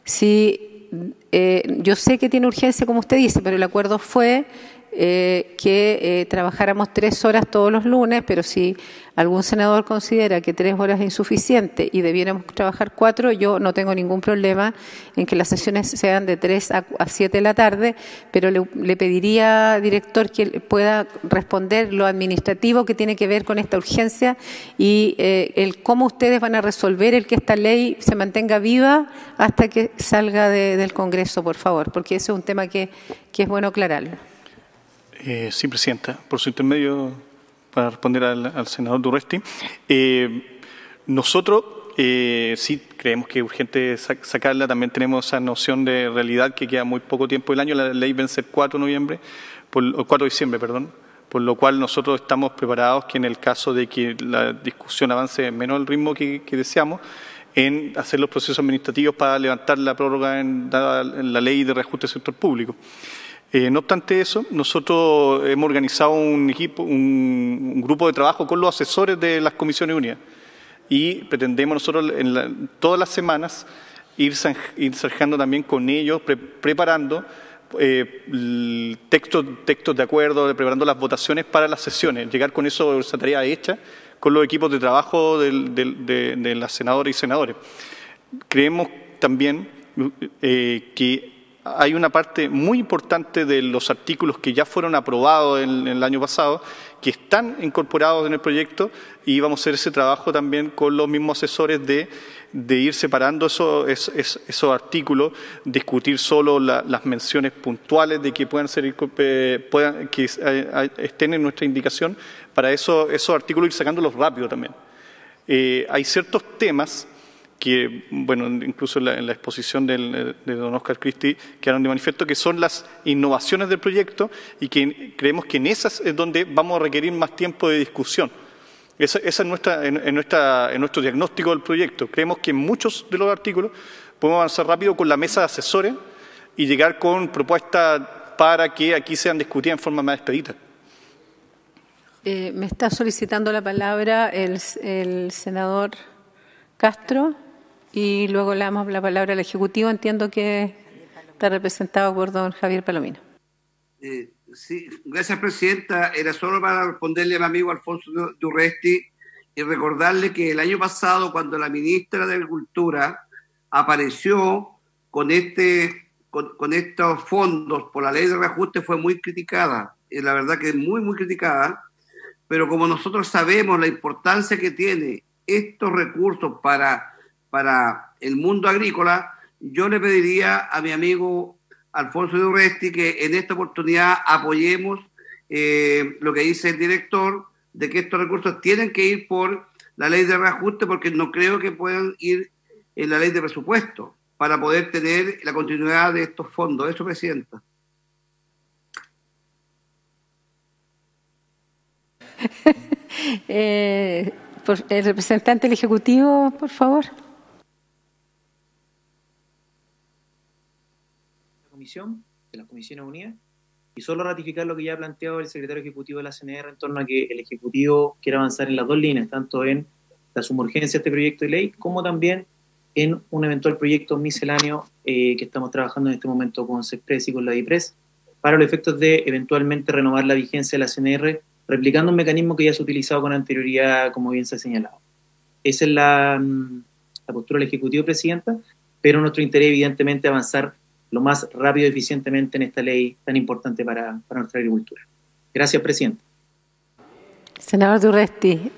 Yo sé que tiene urgencia, como usted dice, pero el acuerdo fue que trabajáramos 3 horas todos los lunes, pero si algún senador considera que 3 horas es insuficiente y debiéramos trabajar 4, yo no tengo ningún problema en que las sesiones sean de 3 a 7 de la tarde, pero le pediría, director, que pueda responder lo administrativo que tiene que ver con esta urgencia y el cómo ustedes van a resolver el que esta ley se mantenga viva hasta que salga del Congreso, por favor, porque ese es un tema que es bueno aclararlo. Sí, Presidenta. Por su intermedio, para responder al senador Durresti. Nosotros sí creemos que es urgente sacarla. También tenemos esa noción de realidad que queda muy poco tiempo del año. La ley vence el 4 de diciembre, por lo cual nosotros estamos preparados que en el caso de que la discusión avance menos al ritmo que deseamos, en hacer los procesos administrativos para levantar la prórroga en la ley de reajuste del sector público. No obstante eso, nosotros hemos organizado un grupo de trabajo con los asesores de las Comisiones Unidas y pretendemos nosotros todas las semanas ir zanjando también con ellos, preparando textos de acuerdo, preparando las votaciones para las sesiones, llegar con esa tarea hecha con los equipos de trabajo de las senadoras y senadores. Creemos también que hay una parte muy importante de los artículos que ya fueron aprobados en el año pasado, que están incorporados en el proyecto y vamos a hacer ese trabajo también con los mismos asesores de ir separando esos artículos, discutir solo las menciones puntuales de que puedan estén en nuestra indicación, para esos artículos ir sacándolos rápido también. Hay ciertos temas que, bueno, incluso en la exposición de don Oscar Christie quedaron de manifiesto, que son las innovaciones del proyecto y que creemos que en esas es donde vamos a requerir más tiempo de discusión. Esa es nuestro diagnóstico del proyecto. Creemos que en muchos de los artículos podemos avanzar rápido con la mesa de asesores y llegar con propuestas para que aquí sean discutidas en forma más expedita. Me está solicitando la palabra el senador Castro. Y luego le damos la palabra al Ejecutivo. Entiendo que está representado por don Javier Palomino. Sí, gracias, Presidenta. Era solo para responderle a mi amigo Alfonso Durresti y recordarle que el año pasado, cuando la ministra de Agricultura apareció con estos fondos por la ley de reajuste, fue muy criticada. La verdad que es muy, muy criticada. Pero como nosotros sabemos la importancia que tiene estos recursos para el mundo agrícola, yo le pediría a mi amigo Alfonso Durresti que en esta oportunidad apoyemos lo que dice el director, de que estos recursos tienen que ir por la ley de reajuste, porque no creo que puedan ir en la ley de presupuesto para poder tener la continuidad de estos fondos. Eso, Presidenta. El representante del Ejecutivo, por favor. De las Comisiones Unidas, y solo ratificar lo que ya ha planteado el secretario ejecutivo de la CNR en torno a que el Ejecutivo quiere avanzar en las dos líneas, tanto en la sumurgencia de este proyecto de ley como también en un eventual proyecto misceláneo que estamos trabajando en este momento con SECPRES y con la DIPRES para los efectos de eventualmente renovar la vigencia de la CNR, replicando un mecanismo que ya se ha utilizado con anterioridad, como bien se ha señalado. Esa es la postura del Ejecutivo, Presidenta, pero nuestro interés evidentemente es avanzar lo más rápido y eficientemente en esta ley tan importante para nuestra agricultura. Gracias, Presidente. Senador Durresti,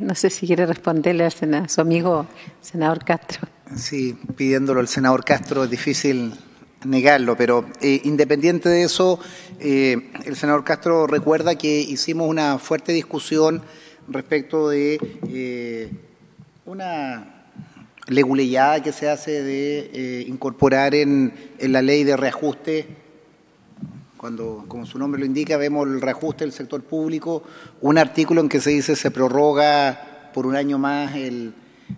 no sé si quiere responderle a su amigo senador Castro. Sí, pidiéndolo al senador Castro es difícil negarlo, pero independiente de eso, el senador Castro recuerda que hicimos una fuerte discusión respecto de una leguleyada que se hace de incorporar en la ley de reajuste, cuando, como su nombre lo indica, vemos el reajuste del sector público, un artículo en que se dice se prorroga por un año más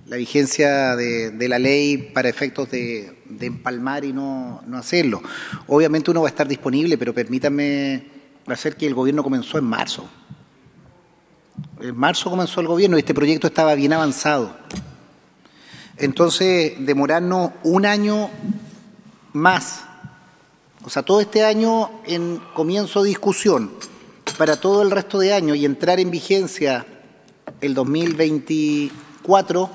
la vigencia de la ley para efectos de empalmar y no hacerlo. Obviamente uno va a estar disponible, pero permítanme hacer que el gobierno comenzó en marzo. En marzo comenzó el gobierno y este proyecto estaba bien avanzado. Entonces, demorarnos un año más o sea, todo este año en comienzo de discusión, para todo el resto de año y entrar en vigencia el 2024,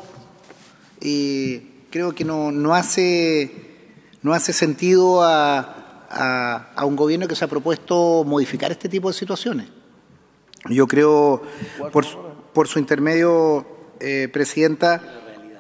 creo que no hace sentido a un gobierno que se ha propuesto modificar este tipo de situaciones. Yo creo, por su intermedio, Presidenta,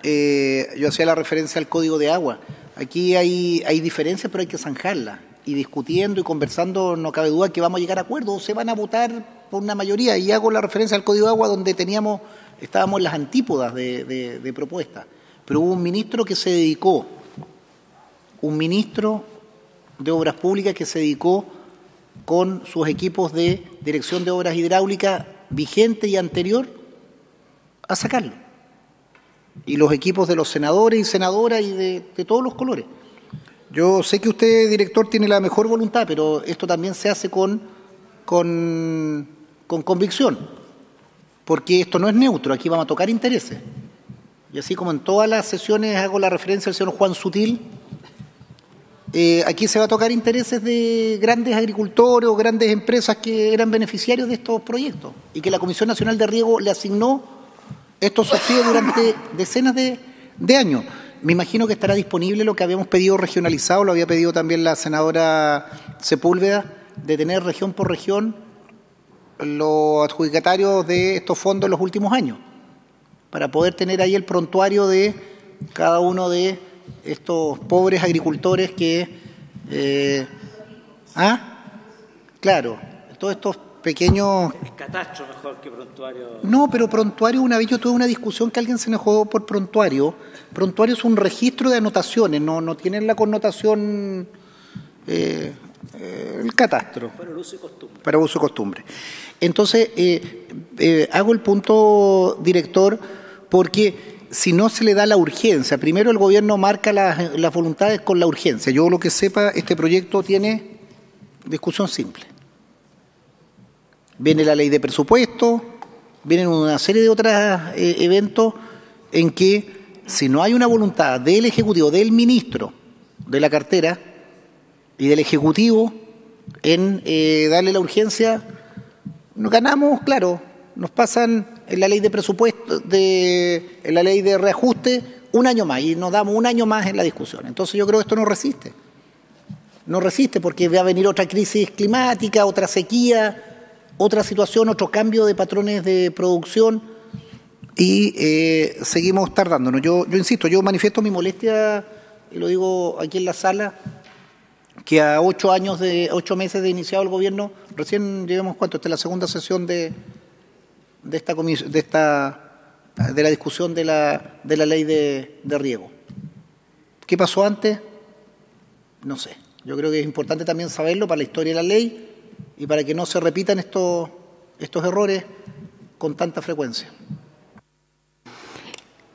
yo hacía la referencia al Código de Agua. Aquí hay diferencias, pero hay que zanjarlas. Y discutiendo y conversando, no cabe duda que vamos a llegar a acuerdos, o se van a votar por una mayoría. Y hago la referencia al Código de Agua, donde estábamos en las antípodas de propuestas. Pero hubo un ministro de Obras Públicas que se dedicó con sus equipos de Dirección de Obras Hidráulicas vigente y anterior a sacarlo. Y los equipos de los senadores y senadoras y de todos los colores. Yo sé que usted, director, tiene la mejor voluntad, pero esto también se hace con convicción, porque esto no es neutro, aquí vamos a tocar intereses. Y así como en todas las sesiones hago la referencia al señor Juan Sutil, aquí se va a tocar intereses de grandes agricultores o grandes empresas que eran beneficiarios de estos proyectos y que la Comisión Nacional de Riego le asignó estos subsidios durante decenas de años. Me imagino que estará disponible lo que habíamos pedido regionalizado, lo había pedido también la senadora Sepúlveda, de tener región por región los adjudicatarios de estos fondos en los últimos años, para poder tener ahí el prontuario de cada uno de estos pobres agricultores que... Claro, todos estos pequeños... Es catastro mejor que prontuario. No, pero prontuario, una vez yo tuve una discusión que alguien se enojó por prontuario. Prontuario es un registro de anotaciones, no tienen la connotación el catastro. Para el uso y costumbre. Para uso y costumbre. Entonces, hago el punto, director, porque si no se le da la urgencia, primero el gobierno marca las voluntades con la urgencia. Yo lo que sepa, este proyecto tiene discusión simple. Viene la ley de presupuesto, vienen una serie de otros eventos en que si no hay una voluntad del Ejecutivo, del ministro de la cartera y del Ejecutivo en darle la urgencia, nos ganamos, claro, nos pasan en la ley de presupuesto, en la ley de reajuste, un año más y nos damos un año más en la discusión. Entonces yo creo que esto no resiste. No resiste porque va a venir otra crisis climática, otra sequía, otra situación, otro cambio de patrones de producción y seguimos tardándonos. Yo insisto, yo manifiesto mi molestia, y lo digo aquí en la sala, que a 8 meses de iniciado el gobierno, recién llevamos ¿cuánto? Esta es la segunda sesión de la discusión de la ley de riego. ¿Qué pasó antes? No sé. Yo creo que es importante también saberlo para la historia de la ley y para que no se repitan estos errores con tanta frecuencia.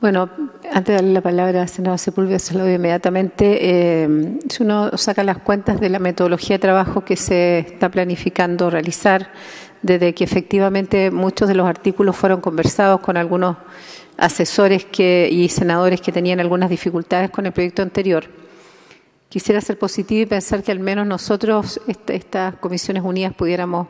Bueno, antes de darle la palabra al senador Sepúlveda, se lo doy inmediatamente. Si uno saca las cuentas de la metodología de trabajo que se está planificando realizar, desde que efectivamente muchos de los artículos fueron conversados con algunos asesores y senadores que tenían algunas dificultades con el proyecto anterior, quisiera ser positivo y pensar que al menos nosotros, estas Comisiones Unidas, pudiéramos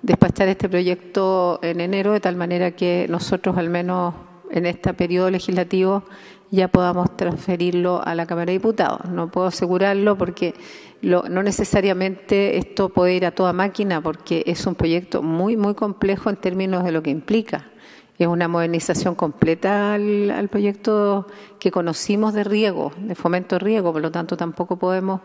despachar este proyecto en enero, de tal manera que nosotros al menos en este periodo legislativo ya podamos transferirlo a la Cámara de Diputados. No puedo asegurarlo porque no necesariamente esto puede ir a toda máquina, porque es un proyecto muy, muy complejo en términos de lo que implica. Es una modernización completa al proyecto que conocimos de riego, de fomento de riego, por lo tanto tampoco podemos,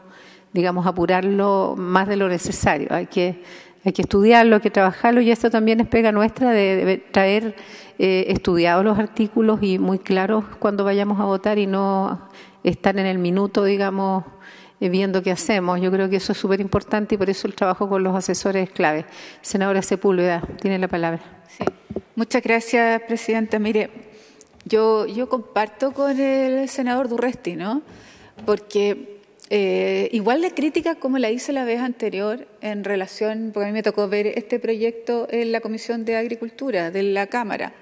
digamos, apurarlo más de lo necesario. Hay que estudiarlo, hay que trabajarlo, y esto también es pega nuestra de traer estudiados los artículos y muy claros cuando vayamos a votar y no estar en el minuto, digamos, viendo qué hacemos. Yo creo que eso es súper importante y por eso el trabajo con los asesores es clave. Senadora Sepúlveda, tiene la palabra. Sí. Muchas gracias, Presidenta. Mire, yo comparto con el senador Durresti, ¿no? Porque igual de crítica como la hice la vez anterior en relación, porque a mí me tocó ver este proyecto en la Comisión de Agricultura de la Cámara.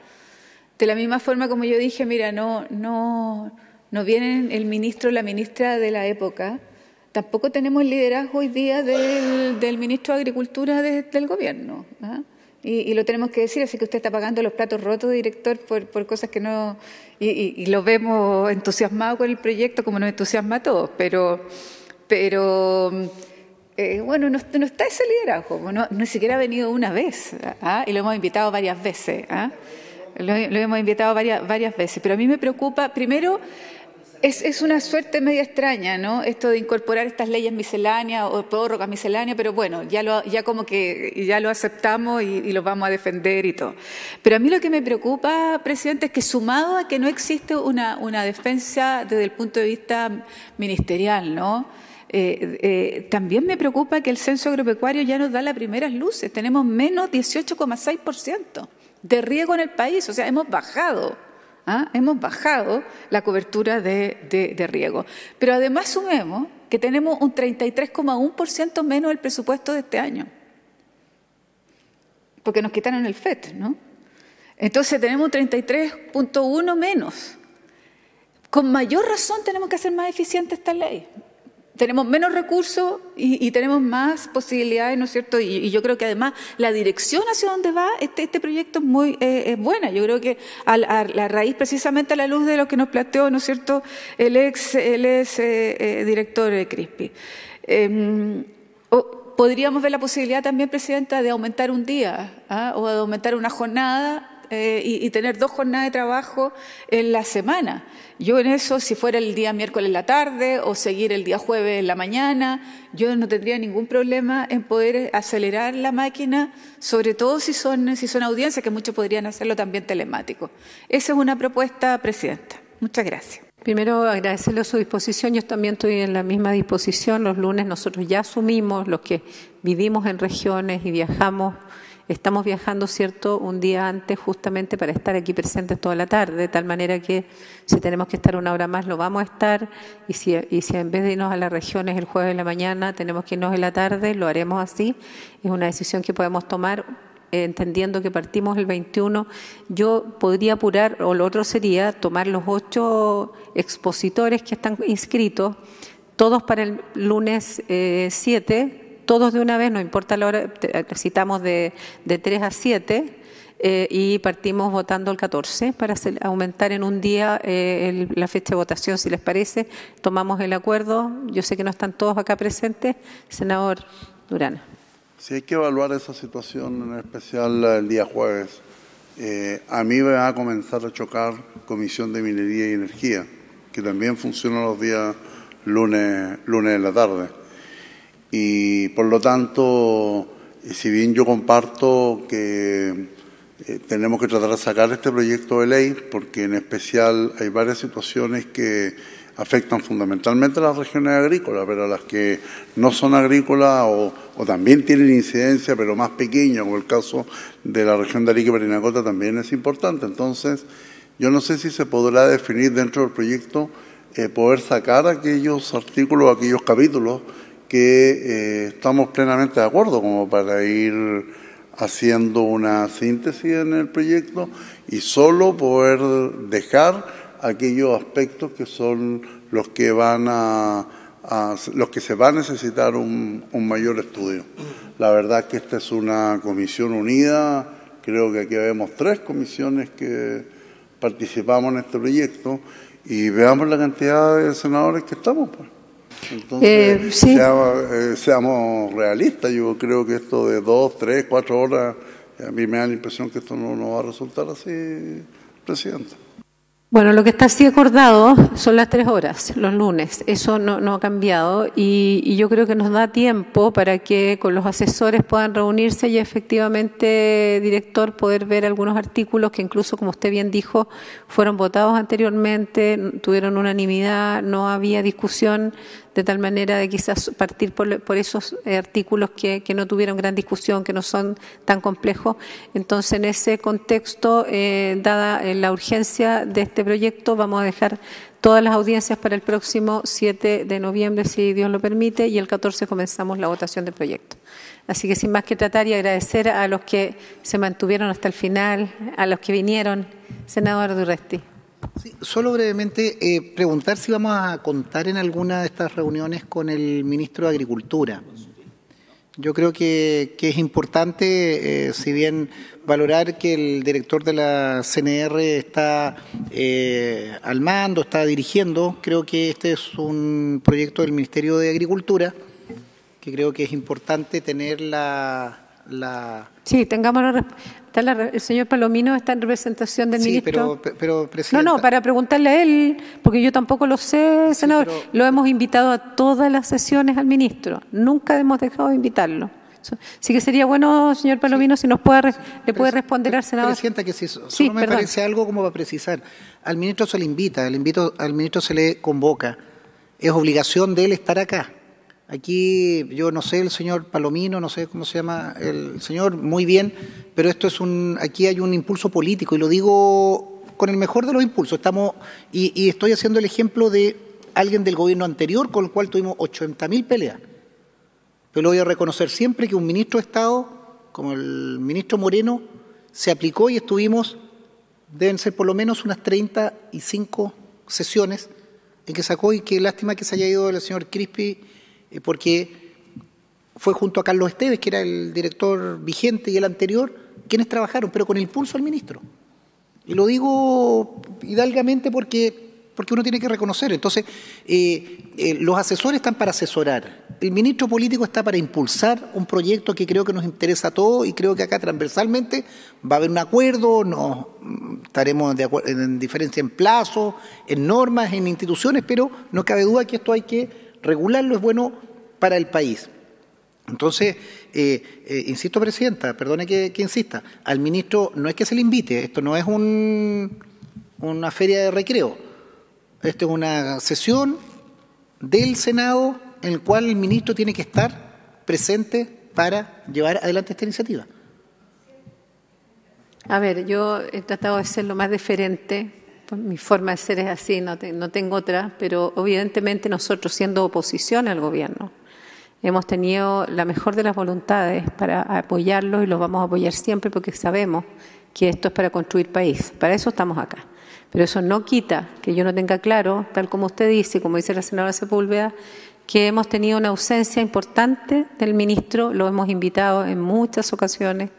De la misma forma como yo dije, mira, no vienen el ministro o la ministra de la época tampoco tenemos el liderazgo hoy día del ministro de Agricultura del gobierno, ¿ah? Y lo tenemos que decir, así que usted está pagando los platos rotos, director, por cosas que no... Y lo vemos entusiasmado con el proyecto, como nos entusiasma a todos, pero bueno, no está ese liderazgo, no siquiera ha venido una vez, ¿ah? Y lo hemos invitado varias veces, ¿ah? Lo hemos invitado varias veces, pero a mí me preocupa, primero, es una suerte media extraña, ¿no? Esto de incorporar estas leyes misceláneas o prórrogas misceláneas, pero bueno, ya como que ya lo aceptamos y lo vamos a defender y todo. Pero a mí lo que me preocupa, presidente, es que sumado a que no existe una defensa desde el punto de vista ministerial, ¿no? También me preocupa que el censo agropecuario ya nos da las primeras luces. Tenemos menos 18,6% de riego en el país, o sea, hemos bajado la cobertura de riego. Pero además sumemos que tenemos un 33,1% menos del presupuesto de este año, porque nos quitaron el FET, ¿no? Entonces tenemos un 33,1 menos. Con mayor razón tenemos que hacer más eficiente esta ley. Tenemos menos recursos y tenemos más posibilidades, ¿no es cierto? Y yo creo que además la dirección hacia donde va este proyecto es muy buena. Yo creo que a la raíz, precisamente a la luz de lo que nos planteó, ¿no es cierto?, el ex director de CRISPI. Podríamos ver la posibilidad también, Presidenta, de aumentar un día, ¿ah?, o de aumentar una jornada y tener 2 jornadas de trabajo en la semana. Yo en eso, si fuera el día miércoles en la tarde o seguir el día jueves en la mañana, yo no tendría ningún problema en poder acelerar la máquina, sobre todo si son audiencias, que muchos podrían hacerlo también telemático. Esa es una propuesta, Presidenta. Muchas gracias. Primero, agradecerle su disposición. Yo también estoy en la misma disposición. Los lunes nosotros ya asumimos, los que vivimos en regiones y viajamos, estamos viajando, ¿cierto?, un día antes justamente para estar aquí presentes toda la tarde, de tal manera que si tenemos que estar una hora más lo vamos a estar, y si en vez de irnos a las regiones el jueves en la mañana tenemos que irnos en la tarde, lo haremos así. Es una decisión que podemos tomar entendiendo que partimos el 21. Yo podría apurar, o lo otro sería tomar los 8 expositores que están inscritos, todos para el lunes 7, todos de una vez, no importa la hora, citamos de 3 a 7 y partimos votando el 14 para aumentar en un día la fecha de votación, si les parece. Tomamos el acuerdo. Yo sé que no están todos acá presentes. Senador Durana. Sí, hay que evaluar esa situación, en especial el día jueves. A mí me va a comenzar a chocar Comisión de Minería y Energía, que también funciona los días lunes en la tarde. Y por lo tanto, si bien yo comparto que tenemos que tratar de sacar este proyecto de ley, porque en especial hay varias situaciones que afectan fundamentalmente a las regiones agrícolas, pero a las que no son agrícolas o también tienen incidencia, pero más pequeña, como el caso de la región de Arica y Parinacota, también es importante. Entonces, yo no sé si se podrá definir dentro del proyecto poder sacar aquellos artículos, aquellos capítulos que estamos plenamente de acuerdo, como para ir haciendo una síntesis en el proyecto y solo poder dejar aquellos aspectos que son los que los que se va a necesitar un mayor estudio. La verdad que esta es una comisión unida, creo que aquí vemos 3 comisiones que participamos en este proyecto y veamos la cantidad de senadores que estamos, pues. Entonces, sí. Seamos realistas. Yo creo que esto de 2, 3, 4 horas, a mí me da la impresión que esto no va a resultar así, Presidenta. Bueno, lo que está así acordado son las 3 horas, los lunes. Eso no ha cambiado y yo creo que nos da tiempo para que con los asesores puedan reunirse y efectivamente, director, poder ver algunos artículos que incluso, como usted bien dijo, fueron votados anteriormente, tuvieron unanimidad, no había discusión, de tal manera de quizás partir por esos artículos que no tuvieron gran discusión, que no son tan complejos. Entonces, en ese contexto, dada la urgencia de este proyecto, vamos a dejar todas las audiencias para el próximo 7 de noviembre, si Dios lo permite, y el 14 comenzamos la votación del proyecto. Así que sin más que tratar y agradecer a los que se mantuvieron hasta el final, a los que vinieron. Senador Durresti. Sí, solo brevemente preguntar si vamos a contar en alguna de estas reuniones con el ministro de Agricultura. Yo creo que es importante, si bien valorar que el director de la CNR está al mando, está dirigiendo, creo que este es un proyecto del Ministerio de Agricultura, que creo que es importante tener Sí, tengamos el señor Palomino está en representación del ministro. Pero presidenta. No, para preguntarle a él, porque yo tampoco lo sé, senador. Sí, lo hemos invitado a todas las sesiones al ministro. Nunca hemos dejado de invitarlo. Así que sería bueno, señor Palomino, si nos le puede responder al senador. Presidenta, que solo me parece algo como para precisar. Al ministro se le invita, al ministro se le convoca. Es obligación de él estar acá. Aquí, yo no sé, el señor Palomino, no sé cómo se llama el señor, muy bien, pero esto es aquí hay un impulso político, y lo digo con el mejor de los impulsos. Y estoy haciendo el ejemplo de alguien del gobierno anterior con el cual tuvimos 80.000 peleas. Pero lo voy a reconocer siempre que un ministro de Estado, como el ministro Moreno, se aplicó y deben ser por lo menos unas 35 sesiones en que sacó, y qué lástima que se haya ido el señor Crispi, porque fue junto a Carlos Esteves, que era el director vigente, y el anterior, quienes trabajaron, pero con el impulso del ministro. Y lo digo hidalgamente porque uno tiene que reconocer. Entonces, los asesores están para asesorar. El ministro político está para impulsar un proyecto que creo que nos interesa a todos, y creo que acá transversalmente va a haber un acuerdo, estaremos en diferencia en plazo, en normas, en instituciones, pero no cabe duda que esto hay que regularlo, es bueno para el país. Entonces, insisto, presidenta, perdone que insista, al ministro no es que se le invite, esto no es una feria de recreo, esto es una sesión del Senado en el cual el ministro tiene que estar presente para llevar adelante esta iniciativa. A ver, yo he tratado de ser lo más deferente. Mi forma de ser es así, no tengo otra, pero evidentemente nosotros, siendo oposición al gobierno, hemos tenido la mejor de las voluntades para apoyarlo, y los vamos a apoyar siempre, porque sabemos que esto es para construir país. Para eso estamos acá. Pero eso no quita que yo no tenga claro, tal como usted dice, como dice la senadora Sepúlveda, que hemos tenido una ausencia importante del ministro, lo hemos invitado en muchas ocasiones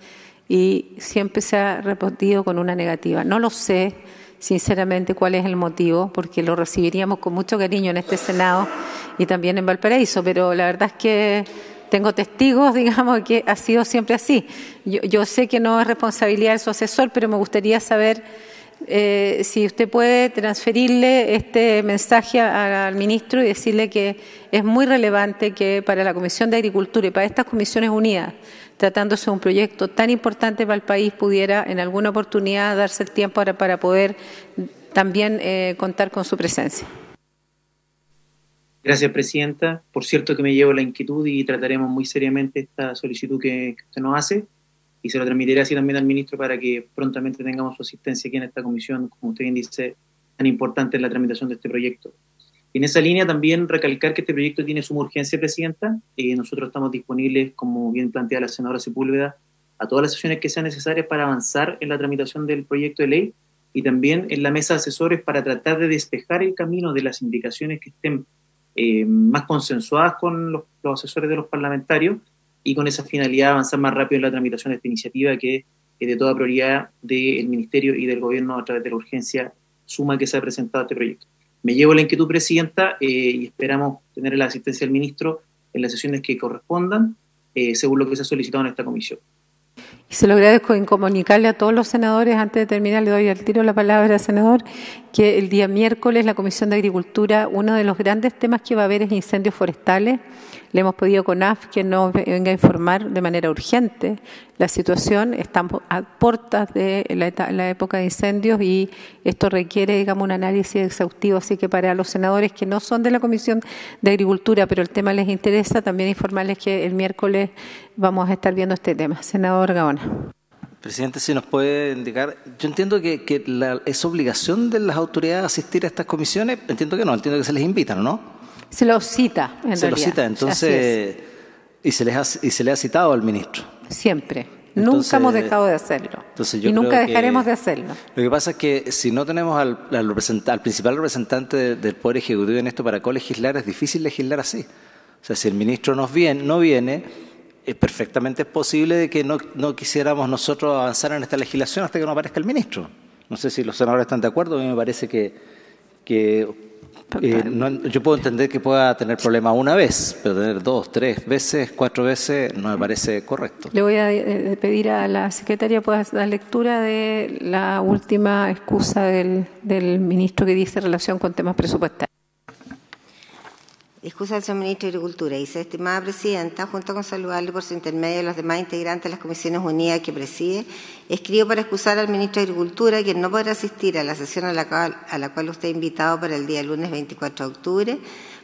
y siempre se ha respondido con una negativa. No lo sé, sinceramente, cuál es el motivo, porque lo recibiríamos con mucho cariño en este Senado y también en Valparaíso, pero la verdad es que tengo testigos, digamos, que ha sido siempre así. Yo sé que no es responsabilidad de su asesor, pero me gustaría saber si usted puede transferirle este mensaje al ministro y decirle que es muy relevante que para la Comisión de Agricultura y para estas Comisiones Unidas, tratándose de un proyecto tan importante para el país, pudiera en alguna oportunidad darse el tiempo para poder también contar con su presencia. Gracias, presidenta. Por cierto que me llevo la inquietud y trataremos muy seriamente esta solicitud que usted nos hace, y se lo transmitiré así también al ministro para que prontamente tengamos su asistencia aquí en esta comisión, como usted bien dice, tan importante en la tramitación de este proyecto. Y en esa línea también recalcar que este proyecto tiene suma urgencia, presidenta. Nosotros estamos disponibles, como bien plantea la senadora Sepúlveda, a todas las sesiones que sean necesarias para avanzar en la tramitación del proyecto de ley, y también en la mesa de asesores para tratar de despejar el camino de las indicaciones que estén más consensuadas con los asesores de los parlamentarios, y con esa finalidad avanzar más rápido en la tramitación de esta iniciativa, que es de toda prioridad del Ministerio y del Gobierno a través de la urgencia suma que se ha presentado este proyecto. Me llevo la inquietud, presidenta, y esperamos tener la asistencia del ministro en las sesiones que correspondan, según lo que se ha solicitado en esta comisión. Y se lo agradezco en comunicarle a todos los senadores, antes de terminar le doy al tiro la palabra al senador, que el día miércoles la Comisión de Agricultura, uno de los grandes temas que va a haber es incendios forestales. Le hemos pedido a CONAF que nos venga a informar de manera urgente la situación. Estamos a puertas de la época de incendios y esto requiere, digamos, un análisis exhaustivo. Así que para los senadores que no son de la Comisión de Agricultura, pero el tema les interesa, también informarles que el miércoles vamos a estar viendo este tema. Senador Gaona. Presidente, si nos puede indicar, yo entiendo que es obligación de las autoridades asistir a estas comisiones, entiendo que no, entiendo que se les invita, ¿no? Se los cita, en realidad. Se los cita, entonces, y se le ha citado al ministro. Siempre, entonces, nunca hemos dejado de hacerlo. Entonces, yo y nunca creo dejaremos de hacerlo. Lo que pasa es que si no tenemos al principal representante del Poder Ejecutivo en esto para colegislar, es difícil legislar así. O sea, si el ministro no viene, es perfectamente posible de que no quisiéramos nosotros avanzar en esta legislación hasta que no aparezca el ministro. No sé si los senadores están de acuerdo, a mí me parece yo puedo entender que pueda tener problemas una vez, pero tener 2, 3 veces, 4 veces no me parece correcto. Le voy a pedir a la secretaria pueda dar lectura de la última excusa del ministro que dice relación con temas presupuestarios. Excusa del señor ministro de Agricultura. Dice, estimada presidenta, junto con saludarle por su intermedio a los demás integrantes de las Comisiones Unidas que preside, escribo para excusar al ministro de Agricultura, quien no podrá asistir a la sesión a la cual usted ha invitado para el día lunes 24 de octubre,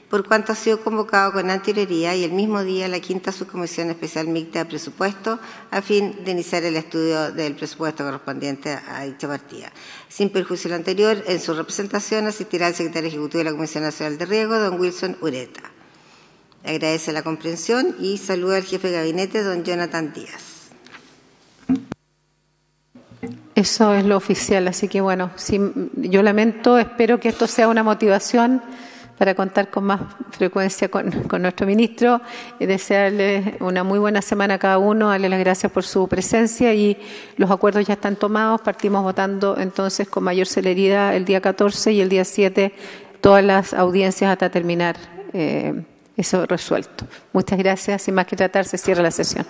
por cuanto ha sido convocado con anterioridad y el mismo día a la 5ª Subcomisión Especial Mixta de Presupuesto a fin de iniciar el estudio del presupuesto correspondiente a dicha partida. Sin perjuicio de lo anterior, en su representación asistirá el secretario ejecutivo de la Comisión Nacional de Riego, don Wilson Ureta. Agradece la comprensión y saluda al jefe de gabinete, don Jonathan Díaz. Eso es lo oficial, así que bueno, yo lamento, espero que esto sea una motivación para contar con más frecuencia con nuestro ministro, desearle una muy buena semana a cada uno, darle las gracias por su presencia y los acuerdos ya están tomados, partimos votando entonces con mayor celeridad el día 14 y el día 7 todas las audiencias hasta terminar eso resuelto. Muchas gracias, sin más que tratar, se cierra la sesión.